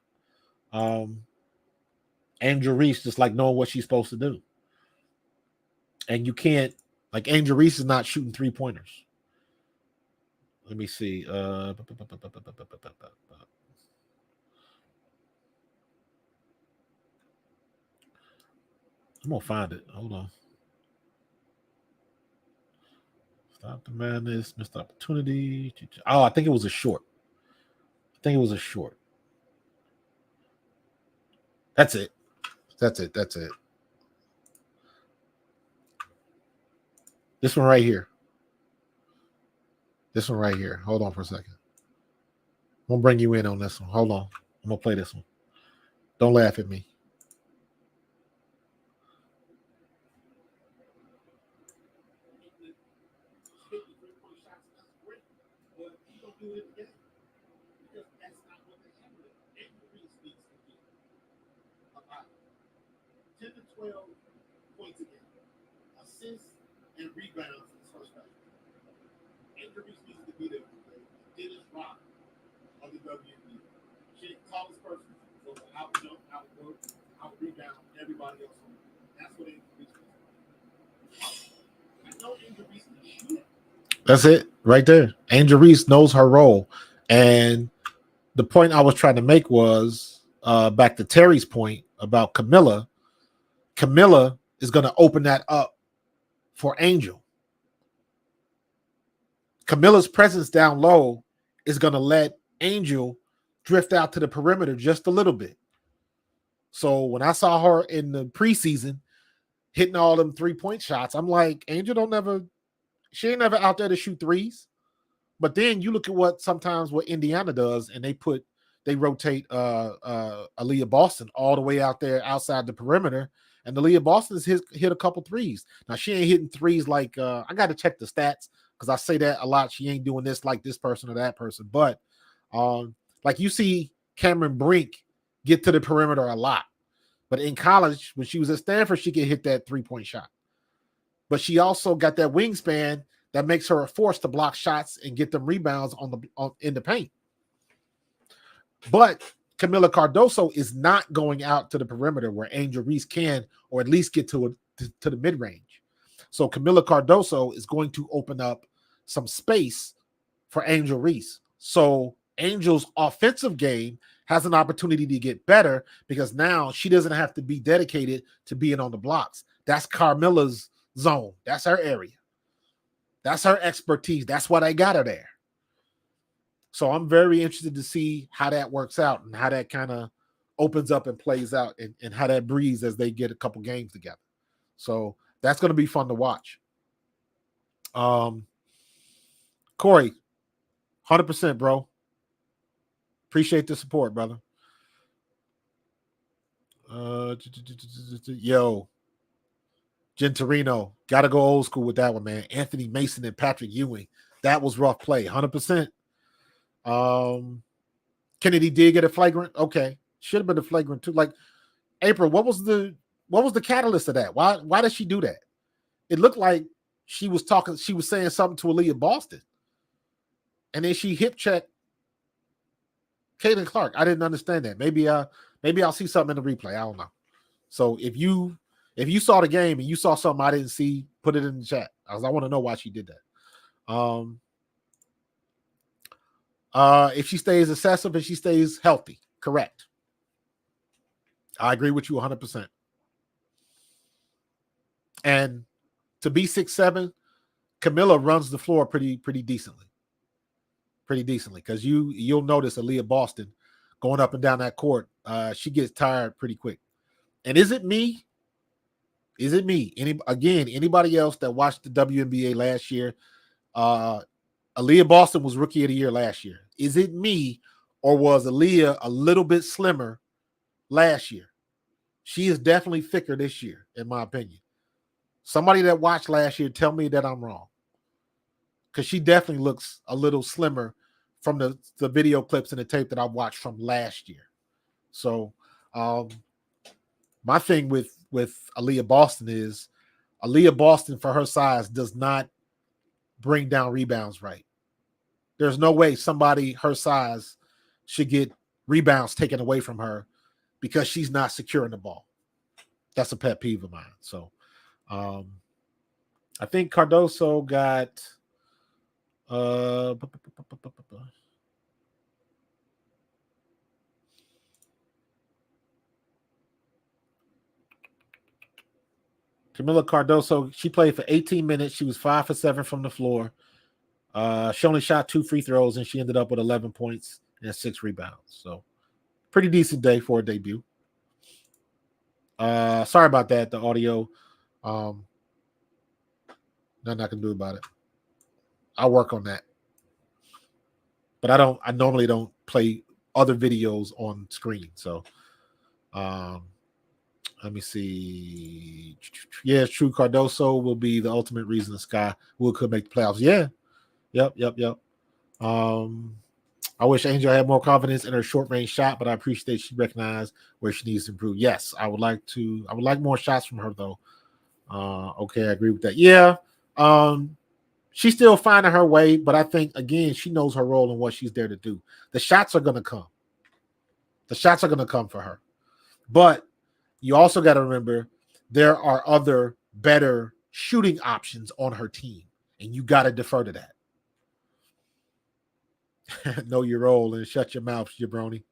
[SPEAKER 1] Angel Reese, just like knowing what she's supposed to do, and you can't, like, Angel Reese is not shooting 3-pointers. Let me see. I'm gonna find it. Hold on. Stop the madness, missed opportunity. Oh, I think it was a short. That's it. This one right here. Hold on for a second. I'm gonna bring you in on this one. Hold on. I'm gonna play this one. Don't laugh at me. And rebounds in the first half. Angel Reese needs to be the Dennis Rock of the WNBA. She the tallest person, so out jump, out work, out rebound everybody else. That's what Angel Reese is. I know Angel Reese can shoot. That's it, right there. Angel Reese knows her role, and the point I was trying to make was back to Terry's point about Camila. Camila is going to open that up for Angel. Camilla's presence down low is going to let Angel drift out to the perimeter just a little bit. So when I saw her in the preseason hitting all them 3-point shots, I'm like, Angel she ain't never out there to shoot threes. But then you look at what Indiana does, and they rotate Aaliyah Boston all the way out there outside the perimeter. And Aaliyah Boston's hit a couple threes. Now, she ain't hitting threes like I got to check the stats because I say that a lot. She ain't doing this like this person or that person. But like you see Cameron Brink get to the perimeter a lot. But in college, when she was at Stanford, she could hit that 3-point shot. But she also got that wingspan that makes her a force to block shots and get them rebounds in the paint. But Camila Cardoso is not going out to the perimeter where Angel Reese can, or at least get to the mid-range. So Camila Cardoso is going to open up some space for Angel Reese. So Angel's offensive game has an opportunity to get better because now she doesn't have to be dedicated to being on the blocks. That's Camila's zone. That's her area. That's her expertise. That's why they got her there. So I'm very interested to see how that works out and how that kind of opens up and plays out and how that breathes as they get a couple games together. So that's going to be fun to watch. Corey, 100%, bro. Appreciate the support, brother. Yo, Gentorino, got to go old school with that one, man. Anthony Mason and Patrick Ewing. That was rough play, 100%. Kennedy did get a flagrant. Okay, should have been a flagrant too. Like, April, what was the catalyst of that? Why did she do that? It looked like she was saying something to Aaliyah Boston, and then she hip checked Caitlin Clark. I didn't understand that. Maybe I'll see something in the replay. I don't know. So if you saw the game and you saw something I didn't see, put it in the chat. I want to know why she did that. If she stays excessive and she stays healthy, correct. I agree with you 100%. And to be 6'7", Camila runs the floor pretty decently. Because you'll notice Aaliyah Boston going up and down that court, she gets tired pretty quick. And is it me? Anybody else that watched the WNBA last year? Aaliyah Boston was Rookie of the Year last year. Is it me, or was Aaliyah a little bit slimmer last year? She is definitely thicker this year, in my opinion. Somebody that watched last year, tell me that I'm wrong. Because she definitely looks a little slimmer from the video clips and the tape that I watched from last year. So my thing with Aaliyah Boston is Aaliyah Boston, for her size, does not bring down rebounds right. There's no way somebody her size should get rebounds taken away from her because she's not securing the ball. That's a pet peeve of mine. So I think Cardoso got Camila Cardoso, she played for 18 minutes. She was 5 for 7 from the floor. She only shot 2 free throws, and she ended up with 11 points and 6 rebounds. So pretty decent day for a debut. Sorry about that, the audio. Nothing I can do about it. I'll work on that. But I normally don't play other videos on screen. So let me see. Yeah, it's true. Cardoso will be the ultimate reason the Sky could make the playoffs. Yeah. Yep. I wish Angel had more confidence in her short range shot, but I appreciate she recognized where she needs to improve. Yes, I would like more shots from her though. Okay, I agree with that. Yeah. She's still finding her way, but I think again she knows her role and what she's there to do. The shots are gonna come. The shots are gonna come for her. But you also got to remember there are other better shooting options on her team, and you got to defer to that. Know your role and shut your mouth, jabroni.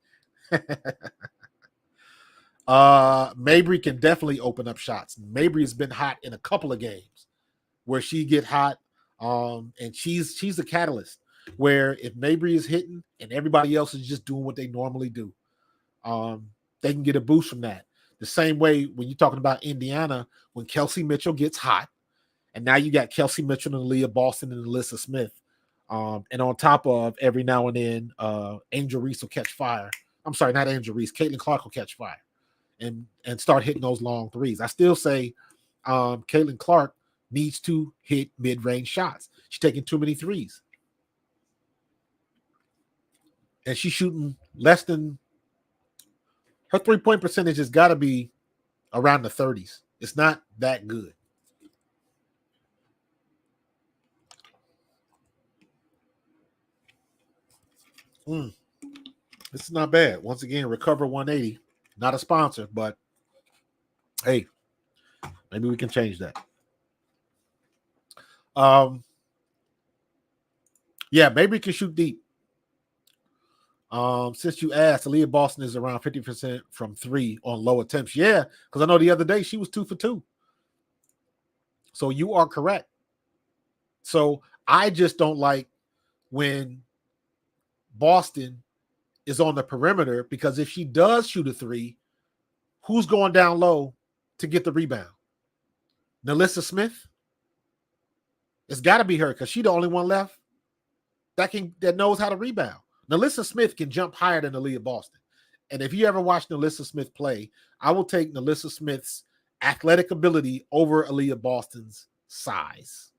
[SPEAKER 1] Mabry can definitely open up shots. Mabry has been hot in a couple of games where she get hot, and she's the catalyst. Where if Mabry is hitting and everybody else is just doing what they normally do, they can get a boost from that. The same way when you're talking about Indiana, when Kelsey Mitchell gets hot, and now you got Kelsey Mitchell and Leah Boston and Alyssa Smith. And on top of every now and then, Angel Reese will catch fire. I'm sorry, not Angel Reese. Caitlin Clark will catch fire and start hitting those long threes. I still say Caitlin Clark needs to hit mid-range shots. She's taking too many threes. And she's shooting less than her three-point percentage has got to be around the 30s. It's not that good. This is not bad. Once again, Recover 180. Not a sponsor, but hey, maybe we can change that. Yeah, maybe we can shoot deep. Since you asked, Aaliyah Boston is around 50% from 3 on low attempts. Yeah, because I know the other day she was 2 for 2. So you are correct. So I just don't like when Boston is on the perimeter, because if she does shoot a 3, who's going down low to get the rebound? Alyssa Smith? It's got to be her because she's the only one left that knows how to rebound. Alyssa Smith can jump higher than Aaliyah Boston. And if you ever watched Alyssa Smith play, I will take Alyssa Smith's athletic ability over Aaliyah Boston's size.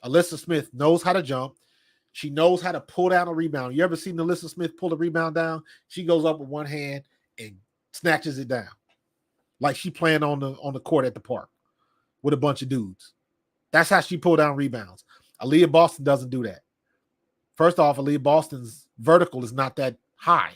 [SPEAKER 1] Alyssa Smith knows how to jump. She knows how to pull down a rebound. You ever seen Alyssa Smith pull a rebound down? She goes up with one hand and snatches it down. Like she playing on the court at the park with a bunch of dudes. That's how she pull down rebounds. Aaliyah Boston doesn't do that. First off, Aaliyah Boston's vertical is not that high.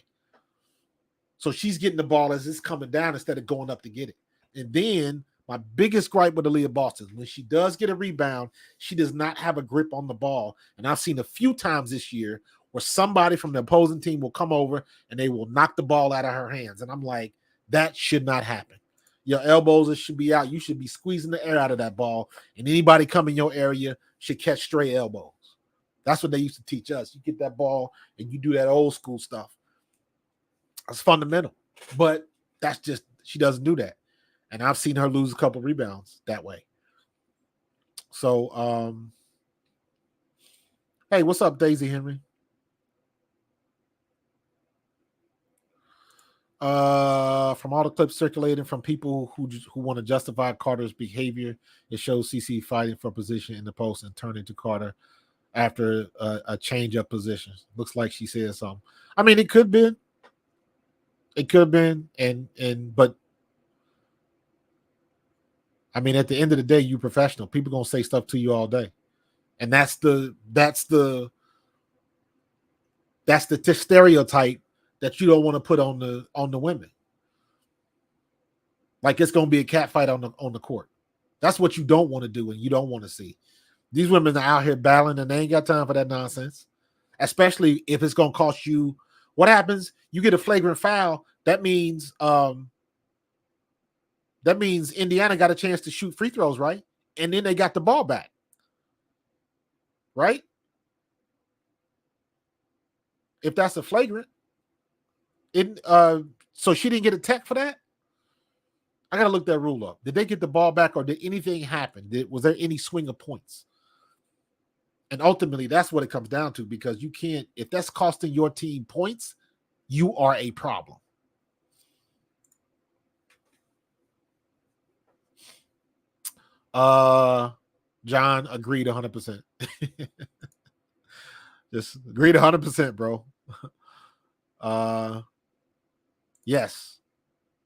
[SPEAKER 1] So she's getting the ball as it's coming down instead of going up to get it. And then my biggest gripe with Aaliyah Boston, when she does get a rebound, she does not have a grip on the ball. And I've seen a few times this year where somebody from the opposing team will come over and they will knock the ball out of her hands. And I'm like, that should not happen. Your elbows should be out. You should be squeezing the air out of that ball. And anybody come in your area should catch stray elbows. That's what they used to teach us. You get that ball and you do that old school stuff. That's fundamental. But that's just, she doesn't do that. And I've seen her lose a couple rebounds that way. So, hey, what's up, Daisy Henry? From all the clips circulating from people who want to justify Carter's behavior, it shows CC fighting for position in the post and turning to Carter after a change of position. Looks like she said something. I mean, it could have been. It could have been, but I mean, at the end of the day, you professional. People gonna say stuff to you all day, and that's the stereotype that you don't want to put on the women. Like it's gonna be a cat fight on the court. That's what you don't want to do and you don't want to see. These women are out here battling and they ain't got time for that nonsense. Especially if it's gonna cost you. What happens? You get a flagrant foul. That means Indiana got a chance to shoot free throws, right? And then they got the ball back, right? If that's a flagrant, so she didn't get a tech for that. I gotta look that rule up. Did they get the ball back, or did anything happen? Was there any swing of points? And ultimately, that's what it comes down to, because you can't. If that's costing your team points, you are a problem. John agreed 100%. Just agreed 100%, bro. Yes.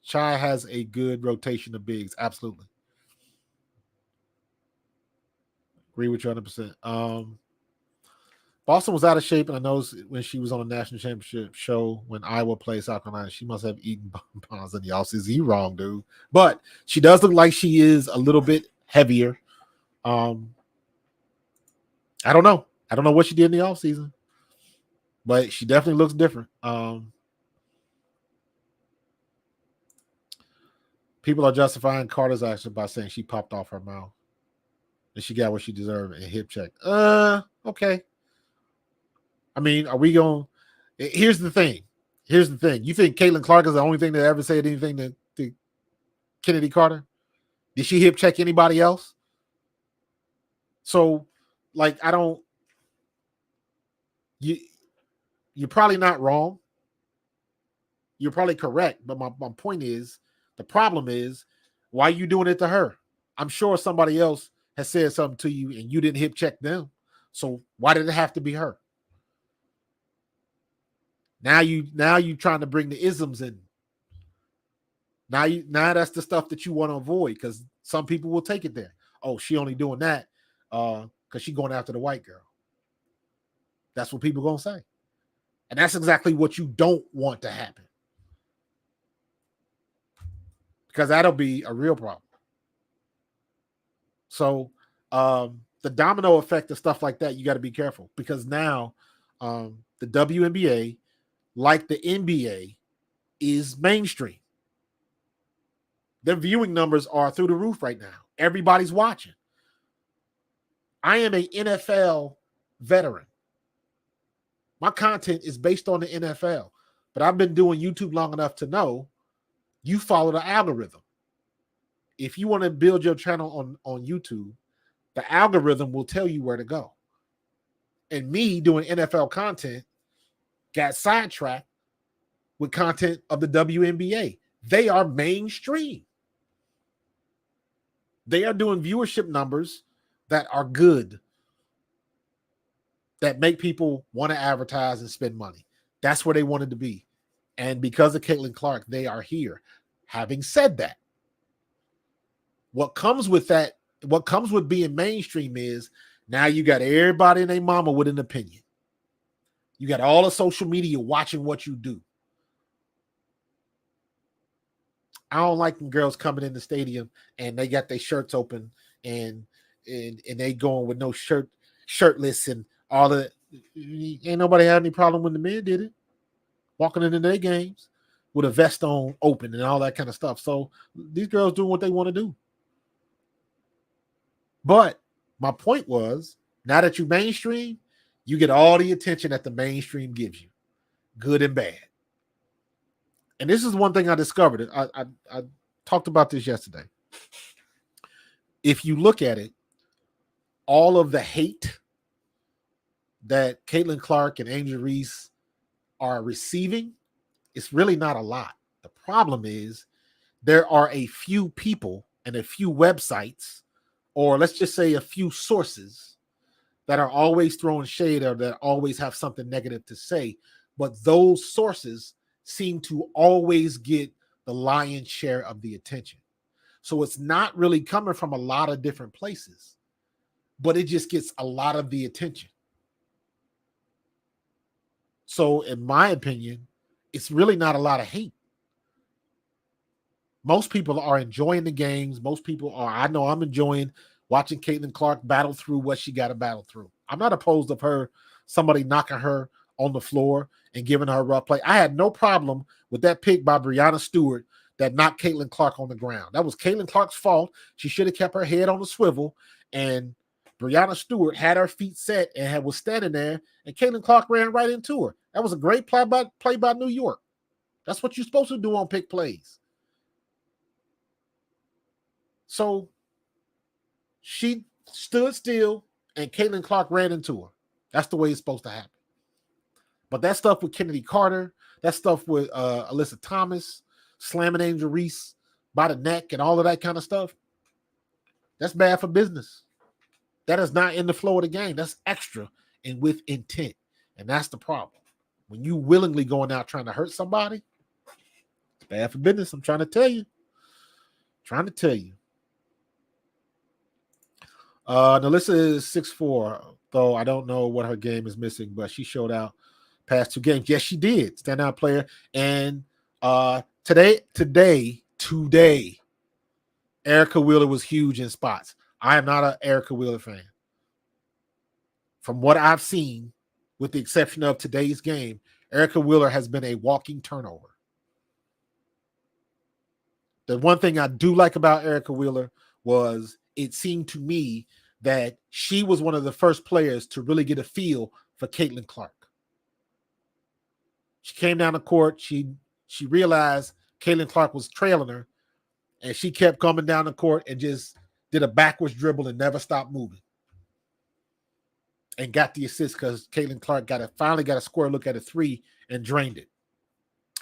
[SPEAKER 1] Chai has a good rotation of bigs. Absolutely. Agree with you 100%. Boston was out of shape, and I know when she was on a national championship show when Iowa played South Carolina, she must have eaten bonbons in the offseason. You wrong, dude. But she does look like she is a little bit heavier. I don't know. I don't know what she did in the offseason, but she definitely looks different. People are justifying Carter's action by saying she popped off her mouth and she got what she deserved and hip checked. Okay. I mean, are we going? Here's the thing. You think Caitlin Clark is the only thing that ever said anything to Kennedy Carter? Did she hip check anybody else? So, like, I don't. You're probably not wrong. You're probably correct, but my point is, the problem is, why are you doing it to her? I'm sure somebody else has said something to you and you didn't hip check them. So why did it have to be her? Now you trying to bring the isms in. Now that's the stuff that you want to avoid, because some people will take it there. Oh, she only doing that because she going after the white girl. That's what people gonna say. And that's exactly what you don't want to happen, because that'll be a real problem. So the domino effect of stuff like that, you got to be careful, because now the WNBA, like the NBA, is mainstream. Their viewing numbers are through the roof right now. Everybody's watching. I am an NFL veteran. My content is based on the NFL, but I've been doing YouTube long enough to know you follow the algorithm. If you want to build your channel on YouTube, the algorithm will tell you where to go. And me doing NFL content got sidetracked with content of the WNBA. They are mainstream. They are doing viewership numbers that are good, that make people want to advertise and spend money. That's where they wanted to be. And because of Caitlin Clark, they are here. Having said that, what comes with being mainstream is now you got everybody and their mama with an opinion. You got all the social media watching what you do. I don't like them girls coming in the stadium and they got their shirts open and they going with no shirtless and all that. Ain't nobody had any problem when the men did it, walking into their games with a vest on open and all that kind of stuff. So these girls doing what they want to do. But my point was, now that you mainstream, you get all the attention that the mainstream gives you, good and bad. And this is one thing I discovered. I talked about this yesterday. If you look at it, all of the hate that Caitlin Clark and Angel Reese are receiving, it's really not a lot. The problem is there are a few people and a few websites, or let's just say a few sources, that are always throwing shade or that always have something negative to say. But those sources seem to always get the lion's share of the attention. So it's not really coming from a lot of different places, but it just gets a lot of the attention. So in my opinion, it's really not a lot of hate. Most people are enjoying the games. Most people are. I know I'm enjoying watching Caitlin Clark battle through what she got to battle through. I'm not opposed of her, somebody knocking her on the floor and giving her a rough play. I had no problem with that pick by Breanna Stewart that knocked Caitlin Clark on the ground. That was Caitlin Clark's fault. She should have kept her head on the swivel, and Breanna Stewart had her feet set and was standing there, and Caitlin Clark ran right into her. That was a great play by New York. That's what you're supposed to do on pick plays. So she stood still, and Caitlin Clark ran into her. That's the way it's supposed to happen. But that stuff with Kennedy Carter, that stuff with Alyssa Thomas, slamming Angel Reese by the neck and all of that kind of stuff, that's bad for business. That is not in the flow of the game. That's extra and with intent. And that's the problem. When you willingly going out trying to hurt somebody, it's bad for business. I'm trying to tell you. Nalissa is 6'4", though I don't know what her game is missing, but she showed out past 2 games. Yes, she did. Standout player. And today, Erica Wheeler was huge in spots. I am not an Erica Wheeler fan. From what I've seen, with the exception of today's game, Erica Wheeler has been a walking turnover. The one thing I do like about Erica Wheeler was it seemed to me that she was one of the first players to really get a feel for Caitlin Clark. She came down the court. She realized Caitlin Clark was trailing her, and she kept coming down the court and just did a backwards dribble and never stopped moving. And got the assist because Caitlin Clark finally got a square look at a 3 and drained it.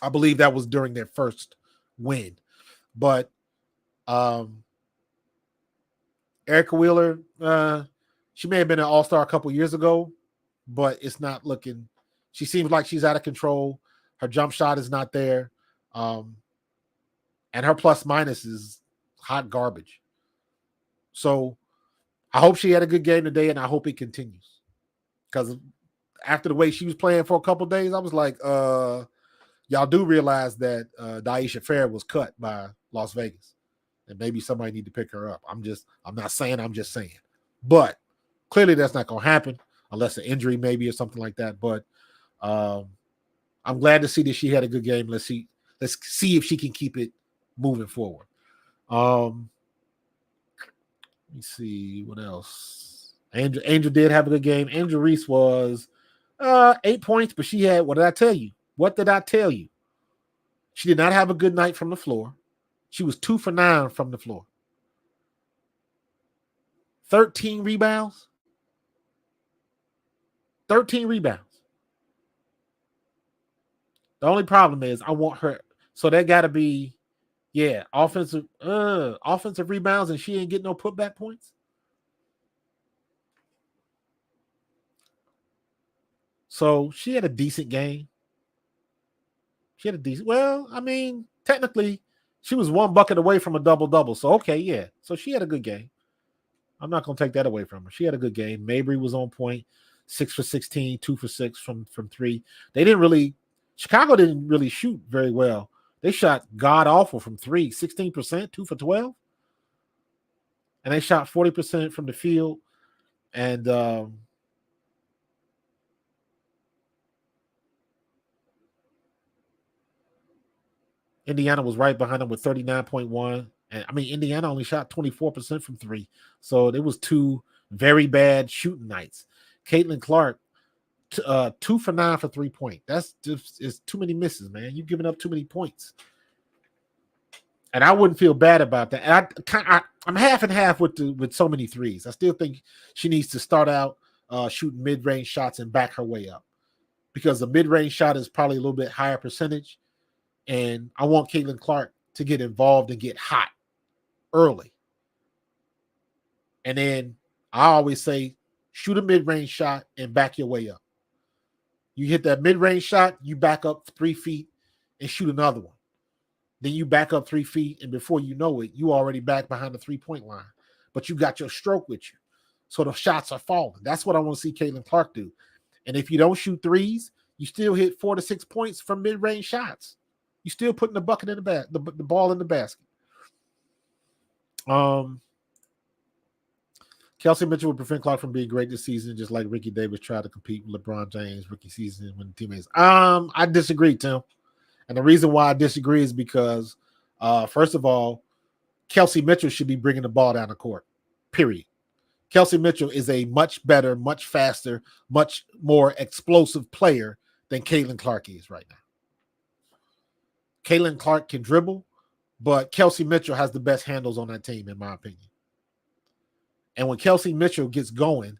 [SPEAKER 1] I believe that was during their first win. But Erica Wheeler, she may have been an all-star a couple years ago, but it's not looking. She seems like she's out of control. Her jump shot is not there. And her plus-minus is hot garbage. So I hope she had a good game today, and I hope it continues. Because after the way she was playing for a couple days, I was like, y'all do realize that Daisha Fair was cut by Las Vegas. And maybe somebody need to pick her up. I'm just saying. But clearly that's not going to happen unless an injury maybe or something like that. But I'm glad to see that she had a good game. Let's see if she can keep it moving forward. Let me see what else. Angel did have a good game. Angel Reese was 8 points, but she had, what did I tell you? She did not have a good night from the floor. She was 2 for 9 from the floor. 13 rebounds. 13 rebounds. The only problem is I want her. So that got to be, offensive rebounds, and she ain't getting no putback points. So she had a decent game. Well, I mean, technically, she was 1 bucket away from a double-double. So, okay, yeah. So she had a good game. I'm not going to take that away from her. She had a good game. Mabry was on point, 6 for 16, 2 for 6 from 3. Chicago didn't really shoot very well. They shot god-awful from 3, 16%, 2 for 12. And they shot 40% from the field. And Indiana was right behind them with 39.1. And I mean, Indiana only shot 24% from 3. So there was 2 very bad shooting nights. Caitlin Clark, 2 for 9 for 3-point. That's just is too many misses, man. You've given up too many points. And I wouldn't feel bad about that. And I'm half and half with so many threes. I still think she needs to start out shooting mid-range shots and back her way up. Because the mid-range shot is probably a little bit higher percentage. And I want Caitlin Clark to get involved and get hot early. And then I always say, shoot a mid-range shot and back your way up. You hit that mid-range shot, you back up 3 feet and shoot another one. Then you back up 3 feet, and before you know it, you already back behind the 3-point line. But you got your stroke with you. So the shots are falling. That's what I want to see Caitlin Clark do. And if you don't shoot threes, you still hit 4 to 6 points from mid-range shots. You still putting the bucket in the ball in the basket. Kelsey Mitchell would prevent Clark from being great this season, just like Ricky Davis tried to compete with LeBron James rookie season when the teammates. I disagree, Tim. And the reason why I disagree is because, first of all, Kelsey Mitchell should be bringing the ball down the court, period. Kelsey Mitchell is a much better, much faster, much more explosive player than Caitlin Clark is right now. Caitlin Clark can dribble, but Kelsey Mitchell has the best handles on that team, in my opinion. And when Kelsey Mitchell gets going,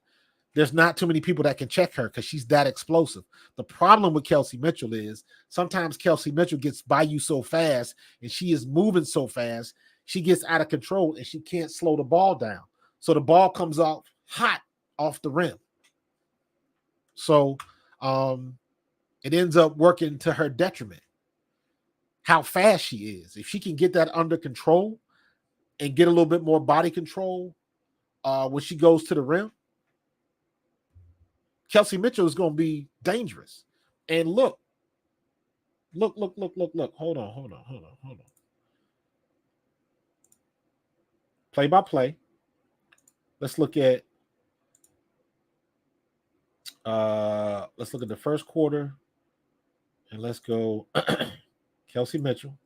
[SPEAKER 1] there's not too many people that can check her because she's that explosive. The problem with Kelsey Mitchell is sometimes Kelsey Mitchell gets by you so fast and she is moving so fast, she gets out of control and she can't slow the ball down. So the ball comes off hot off the rim. So it ends up working to her detriment. How fast she is. If she can get that under control and get a little bit more body control when she goes to the rim, Kelsey Mitchell is going to be dangerous. And look. Hold on. Play by play. Let's look at the first quarter, and let's go Kelsey Mitchell.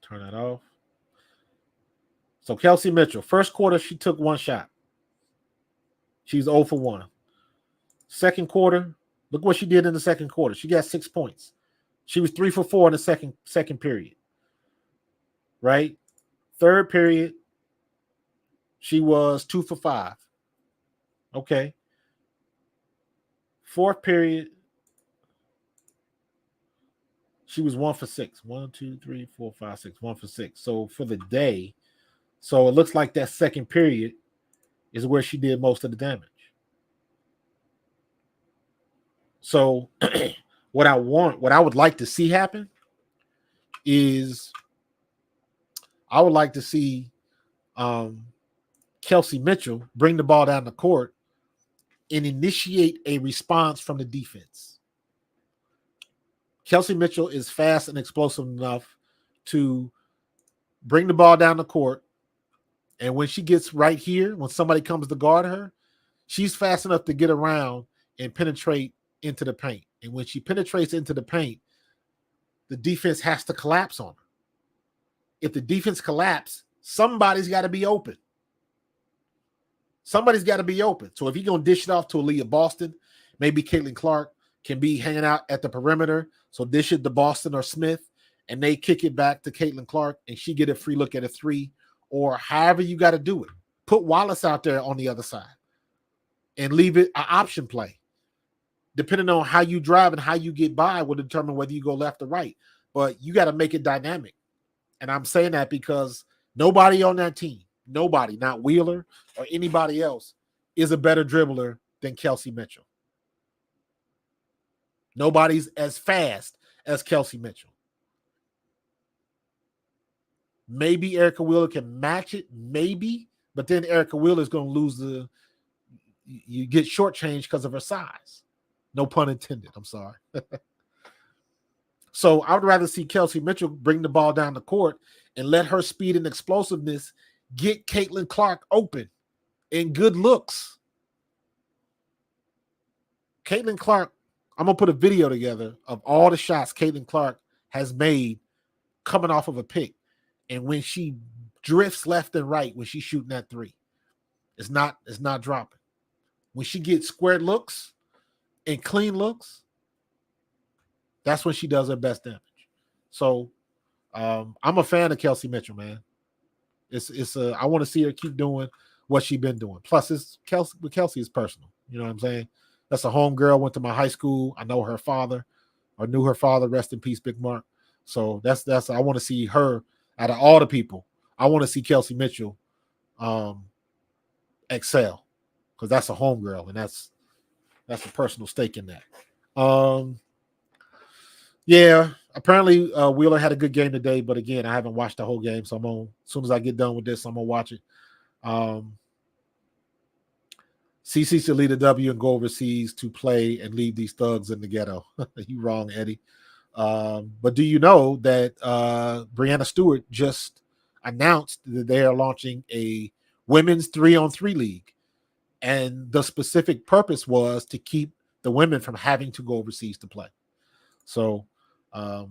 [SPEAKER 1] Turn that off. So Kelsey Mitchell, first quarter, she took 1 shot. She's 0 for 1. Second quarter, look what she did in the second quarter. She got 6 points. She was 3 for 4 in the second period. Right? Third period, she was 2 for 5. Okay. Fourth period, she was 1 for 6. 1, 2, 3, 4, 5, 6. 1 for 6. So for the day, so it looks like that second period is where she did most of the damage. So what I would like to see happen is I would like to see Kelsey Mitchell bring the ball down the court and initiate a response from the defense. Kelsey Mitchell is fast and explosive enough to bring the ball down the court. And when she gets right here, when somebody comes to guard her, she's fast enough to get around and penetrate into the paint. And when she penetrates into the paint, the defense has to collapse on her. If the defense collapses, somebody's got to be open. Somebody's got to be open. So if you're going to dish it off to Aaliyah Boston, maybe Caitlin Clark can be hanging out at the perimeter. So dish it to Boston or Smith, and they kick it back to Caitlin Clark, and she get a free look at a 3, or however you got to do it. Put Wallace out there on the other side and leave it an option play. Depending on how you drive and how you get by will determine whether you go left or right. But you got to make it dynamic. And I'm saying that because nobody on that team, nobody, not Wheeler or anybody else, is a better dribbler than Kelsey Mitchell. Nobody's as fast as Kelsey Mitchell. Maybe Erica Wheeler can match it, maybe, but then Erica Wheeler is going to lose you get shortchanged because of her size. No pun intended. I'm sorry. So I would rather see Kelsey Mitchell bring the ball down the court and let her speed and explosiveness get Caitlin Clark open and good looks. Caitlin Clark, I'm going to put a video together of all the shots Caitlin Clark has made coming off of a pick. And when she drifts left and right, when she's shooting that 3, it's not dropping. When she gets squared looks and clean looks, that's when she does her best damage. So I'm a fan of Kelsey Mitchell, man. I want to see her keep doing what she's been doing. Plus, Kelsey is personal. You know what I'm saying? That's a homegirl. Went to my high school. I know her father, or knew her father. Rest in peace, Big Mark. So that's I want to see her out of all the people. I want to see Kelsey Mitchell excel, because that's a homegirl, and that's a personal stake in that. Yeah, apparently Wheeler had a good game today, but again, I haven't watched the whole game, so as soon as I get done with this, I'm gonna watch it. CC should lead a W and go overseas to play and leave these thugs in the ghetto. You wrong, Eddie. But do you know that Breanna Stewart just announced that they are launching a women's 3-on-3 league, and the specific purpose was to keep the women from having to go overseas to play. So, Breanna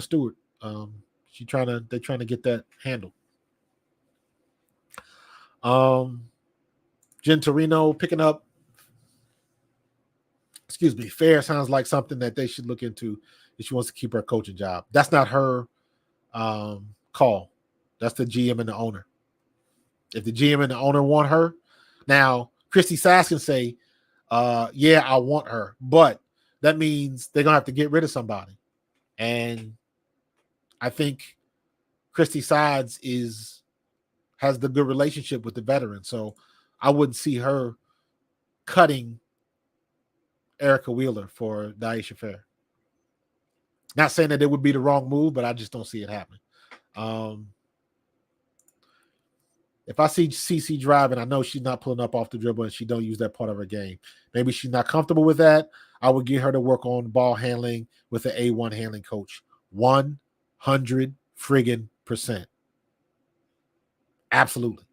[SPEAKER 1] Stewart, they're trying to get that handled. Jen Torino picking up. Excuse me. Fair sounds like something that they should look into if she wants to keep her coaching job. That's not her call. That's the GM and the owner. If the GM and the owner want her, now Christy Sass can say, yeah, I want her, but that means they're gonna have to get rid of somebody. And I think Christy Sides has the good relationship with the veteran. So I wouldn't see her cutting Erica Wheeler for Daisha Fair. Not saying that it would be the wrong move, but I just don't see it happening. If I see CC driving, I know she's not pulling up off the dribble and she don't use that part of her game. Maybe she's not comfortable with that. I would get her to work on ball handling with an A1 handling coach. 100 friggin' %. Absolutely.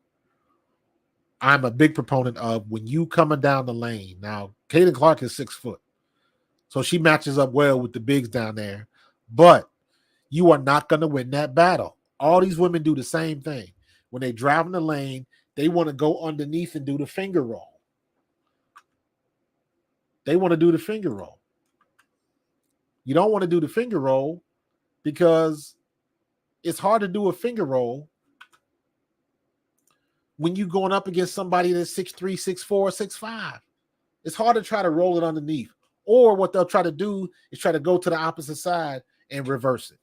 [SPEAKER 1] I'm a big proponent of when you coming down the lane. Now, Caitlin Clark is 6 foot, so she matches up well with the bigs down there, but you are not going to win that battle. All these women do the same thing. When they drive in the lane, they want to go underneath and do the finger roll. They want to do the finger roll. You don't want to do the finger roll because it's hard to do a finger roll when you're going up against somebody that's 6'3", 6'4", 6'5". It's hard to try to roll it underneath. Or what they'll try to do is try to go to the opposite side and reverse it.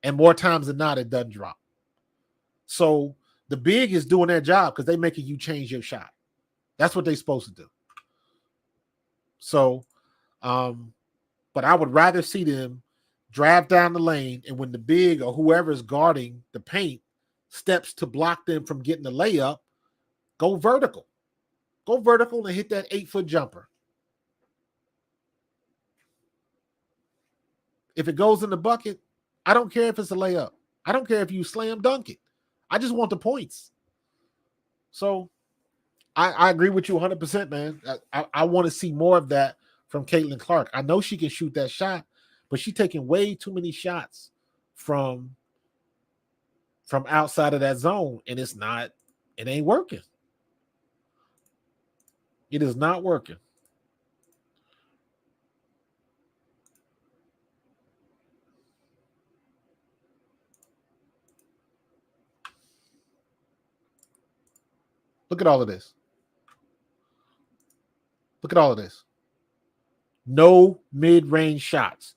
[SPEAKER 1] And more times than not, it doesn't drop. So the big is doing their job because they're making you change your shot. That's what they're supposed to do. So, but I would rather see them drive down the lane, and when the big or whoever is guarding the paint steps to block them from getting the layup, go vertical. Go vertical and hit that 8-foot jumper. If it goes in the bucket, I don't care if it's a layup. I don't care if you slam dunk it. I just want the points. So I agree with you 100%, man. I want to see more of that from Caitlin Clark. I know she can shoot that shot, but she's taking way too many shots from outside of that zone, and it ain't working. It is not working. Look at all of this. Look at all of this. No mid-range shots.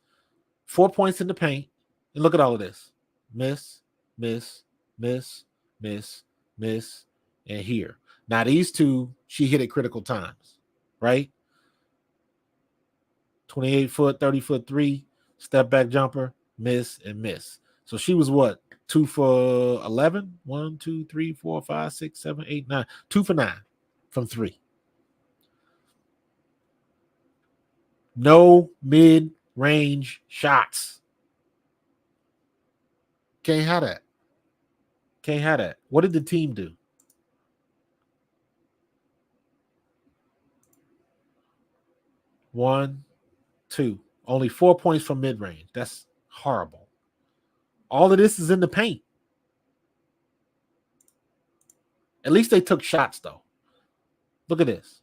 [SPEAKER 1] 4 points in the paint. And look at all of this. Miss, miss, miss, miss, miss, and here. Now, these two, she hit at critical times, right? 28-foot, 30-foot three, step back jumper, miss, and miss. So she was what? 2 for 11? 1, 2, 3, 4, 5, 6, 7, 8, 9. 2 for 9 from 3. No mid-range shots. Can't have that. Can't have that. What did the team do? One, two. Only 4 points from mid-range. That's horrible. All of this is in the paint. At least they took shots, though. Look at this.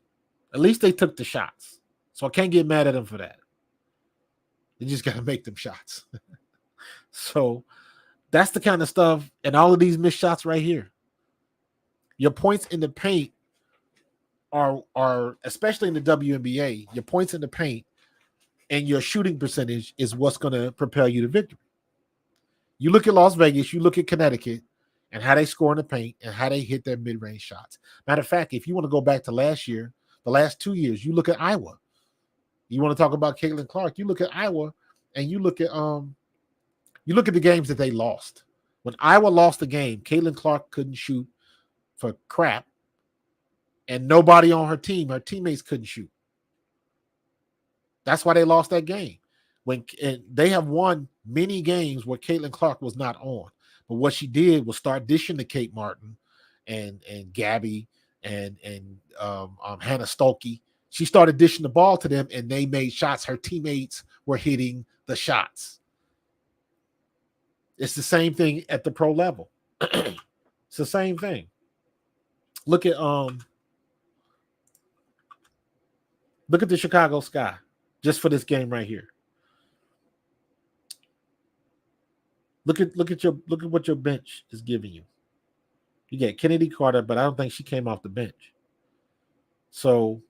[SPEAKER 1] At least they took the shots. So I can't get mad at them for that. They just got to make them shots. So that's the kind of stuff, and all of these missed shots right here. Your points in the paint are especially in the WNBA, your points in the paint and your shooting percentage is what's going to propel you to victory. You look at Las Vegas, you look at Connecticut, and how they score in the paint and how they hit their mid-range shots. Matter of fact, if you want to go back to last year, the last 2 years, you look at Iowa. You want to talk about Caitlin Clark, you look at Iowa, and you look at the games that they lost. When Iowa lost the game, Caitlin Clark couldn't shoot for crap, and nobody on her teammates couldn't shoot. That's why they lost that game. And they have won many games where Caitlin Clark was not on. But what she did was start dishing to Kate Martin and Gabby and Hannah Stolke. She started dishing the ball to them, and they made shots. Her teammates were hitting the shots. It's the same thing at the pro level. It's the same thing. Look at the Chicago Sky just for this game right here. Look at what your bench is giving you. You get Kennedy Carter, but I don't think she came off the bench. So,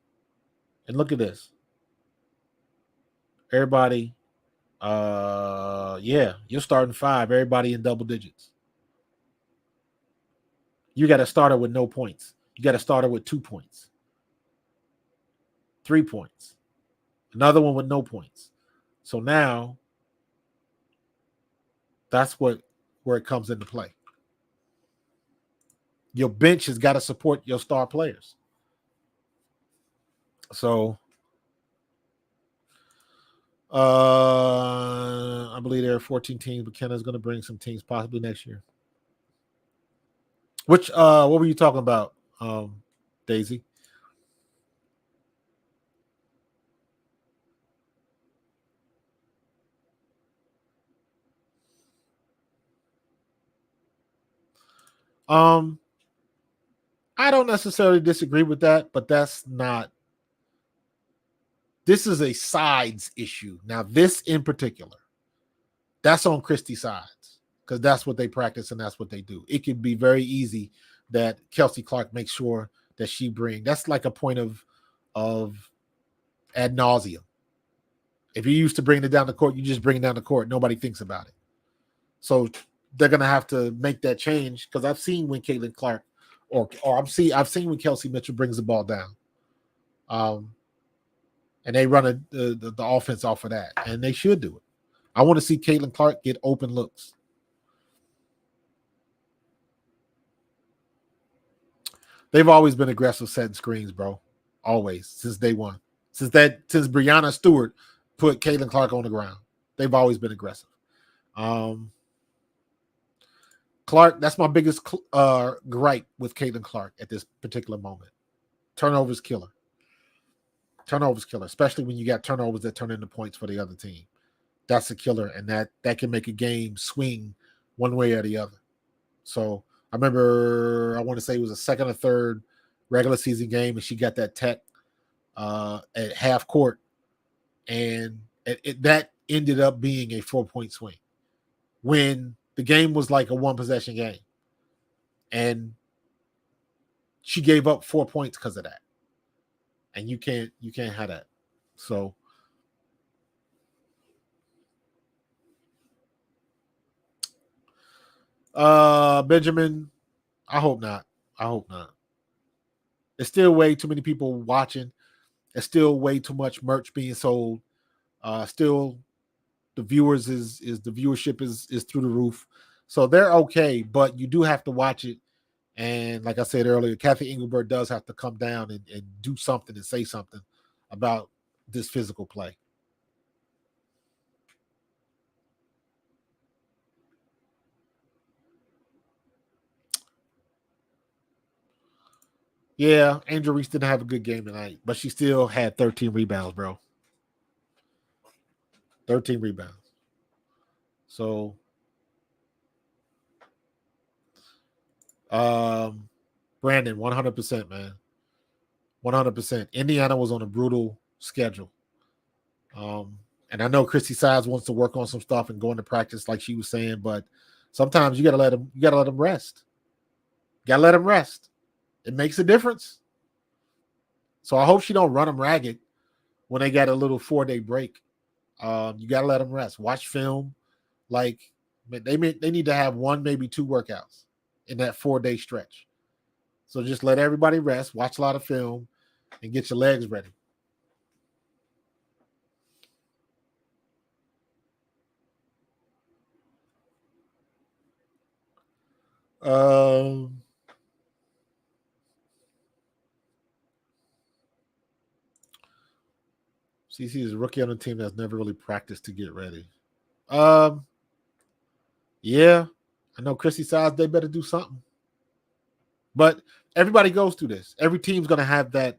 [SPEAKER 1] and look at this. Everybody, you're starting 5. Everybody in double digits. You got a starter with no points. You got a starter with 2 points, 3 points, another one with no points. So now, that's where it comes into play. Your bench has got to support your star players. So, I believe there are 14 teams, but Kenna's going to bring some teams possibly next year. What were you talking about, Daisy? I don't necessarily disagree with that, but this is a sides issue. Now, this in particular, that's on Christie's sides because that's what they practice and that's what they do. It could be very easy that Kelsey Clark makes sure that she that's like a point of ad nauseum. If you're used to bringing it down the court, you just bring it down the court. Nobody thinks about it. So they're going to have to make that change because I've seen when Caitlin Clark I've seen when Kelsey Mitchell brings the ball down. And they run the offense off of that, and they should do it. I want to see Caitlin Clark get open looks. They've always been aggressive setting screens, bro. Always, since day one. Since Brianna Stewart put Caitlin Clark on the ground. They've always been aggressive. Clark, that's my biggest gripe with Caitlin Clark at this particular moment. Turnovers killer. Turnovers killer, especially when you got turnovers that turn into points for the other team. That's a killer, and that can make a game swing one way or the other. So I remember, I want to say it was a second or third regular season game, and she got that tech at half court, and that ended up being a 4-point swing when the game was like a 1-possession game, and she gave up 4 points because of that. And you can't have that. So Benjamin, I hope not. There's still way too many people watching. There's still way too much merch being sold. Still the viewership is through the roof. So they're okay, but you do have to watch it. And like I said earlier, Kathy Engelbert does have to come down and do something and say something about this physical play. Yeah, Angel Reese didn't have a good game tonight, but she still had 13 rebounds, bro. 13 rebounds. So, Brandon, 100%, man. 100%. Indiana was on a brutal schedule. And I know Christy Sides wants to work on some stuff and go into practice like she was saying, but sometimes you gotta let them rest. Gotta let them rest. It makes a difference. So I hope she don't run them ragged when they got a little 4-day break. You got to let them rest. Watch film. Like, they need to have 1, maybe 2 workouts in that 4-day stretch. So just let everybody rest, watch a lot of film, and get your legs ready. CC is a rookie on the team that's never really practiced to get ready. Yeah, I know Chrissy Sides, they better do something. But everybody goes through this. Every team's going to have that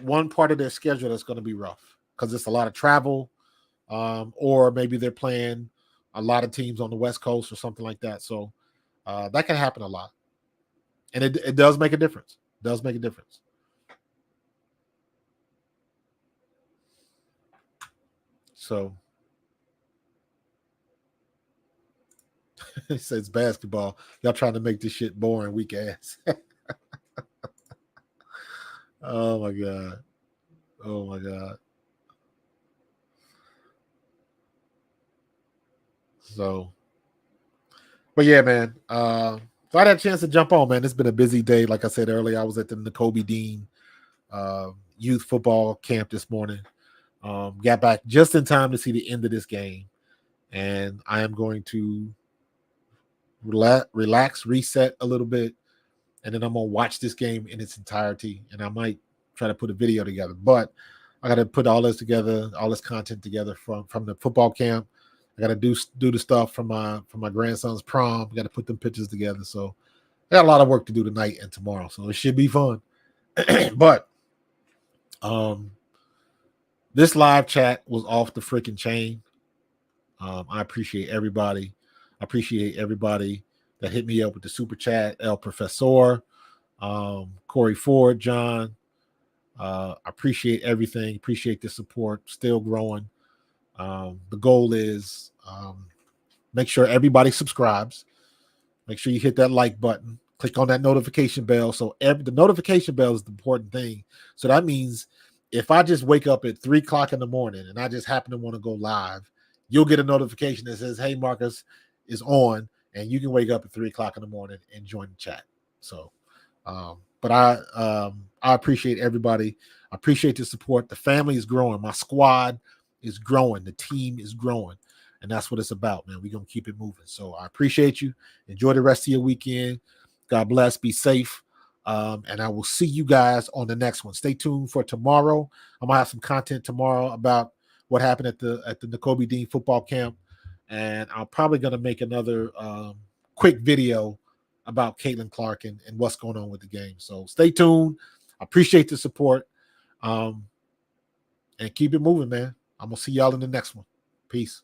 [SPEAKER 1] one part of their schedule that's going to be rough because it's a lot of travel, or maybe they're playing a lot of teams on the West Coast or something like that. So that can happen a lot. And it does make a difference. It does make a difference. So it says basketball. Y'all trying to make this shit boring, weak ass. Oh my God. Oh my God. So, but yeah, man. So I had a chance to jump on, man. It's been a busy day. Like I said earlier, I was at the Nakobe Dean youth football camp this morning. Got back just in time to see the end of this game. And I am going to relax, reset a little bit, and then I'm going to watch this game in its entirety. And I might try to put a video together. But I got to put all this together, all this content together from the football camp. I got to do the stuff from my grandson's prom. I got to put them pictures together. So I got a lot of work to do tonight and tomorrow. So it should be fun. But this live chat was off the freaking chain. I appreciate everybody. I appreciate everybody that hit me up with the super chat. El Professor, Corey Ford, John. I appreciate everything. Appreciate the support. Still growing. The goal is make sure everybody subscribes. Make sure you hit that like button. Click on that notification bell. So the notification bell is the important thing. So that means if I just wake up at 3 o'clock in the morning and I just happen to want to go live, you'll get a notification that says, "Hey, Marcus is on," and you can wake up at 3 o'clock in the morning and join the chat. So, but I appreciate everybody. I appreciate the support. The family is growing. My squad is growing. The team is growing. And that's what it's about, man. We're going to keep it moving. So I appreciate you. Enjoy the rest of your weekend. God bless. Be safe. And I will see you guys on the next one. Stay tuned for tomorrow. I'm going to have some content tomorrow about what happened at the Nakobe Dean football camp. And I'm probably going to make another quick video about Caitlin Clark and what's going on with the game. So stay tuned. I appreciate the support. And keep it moving, man. I'm going to see y'all in the next one. Peace.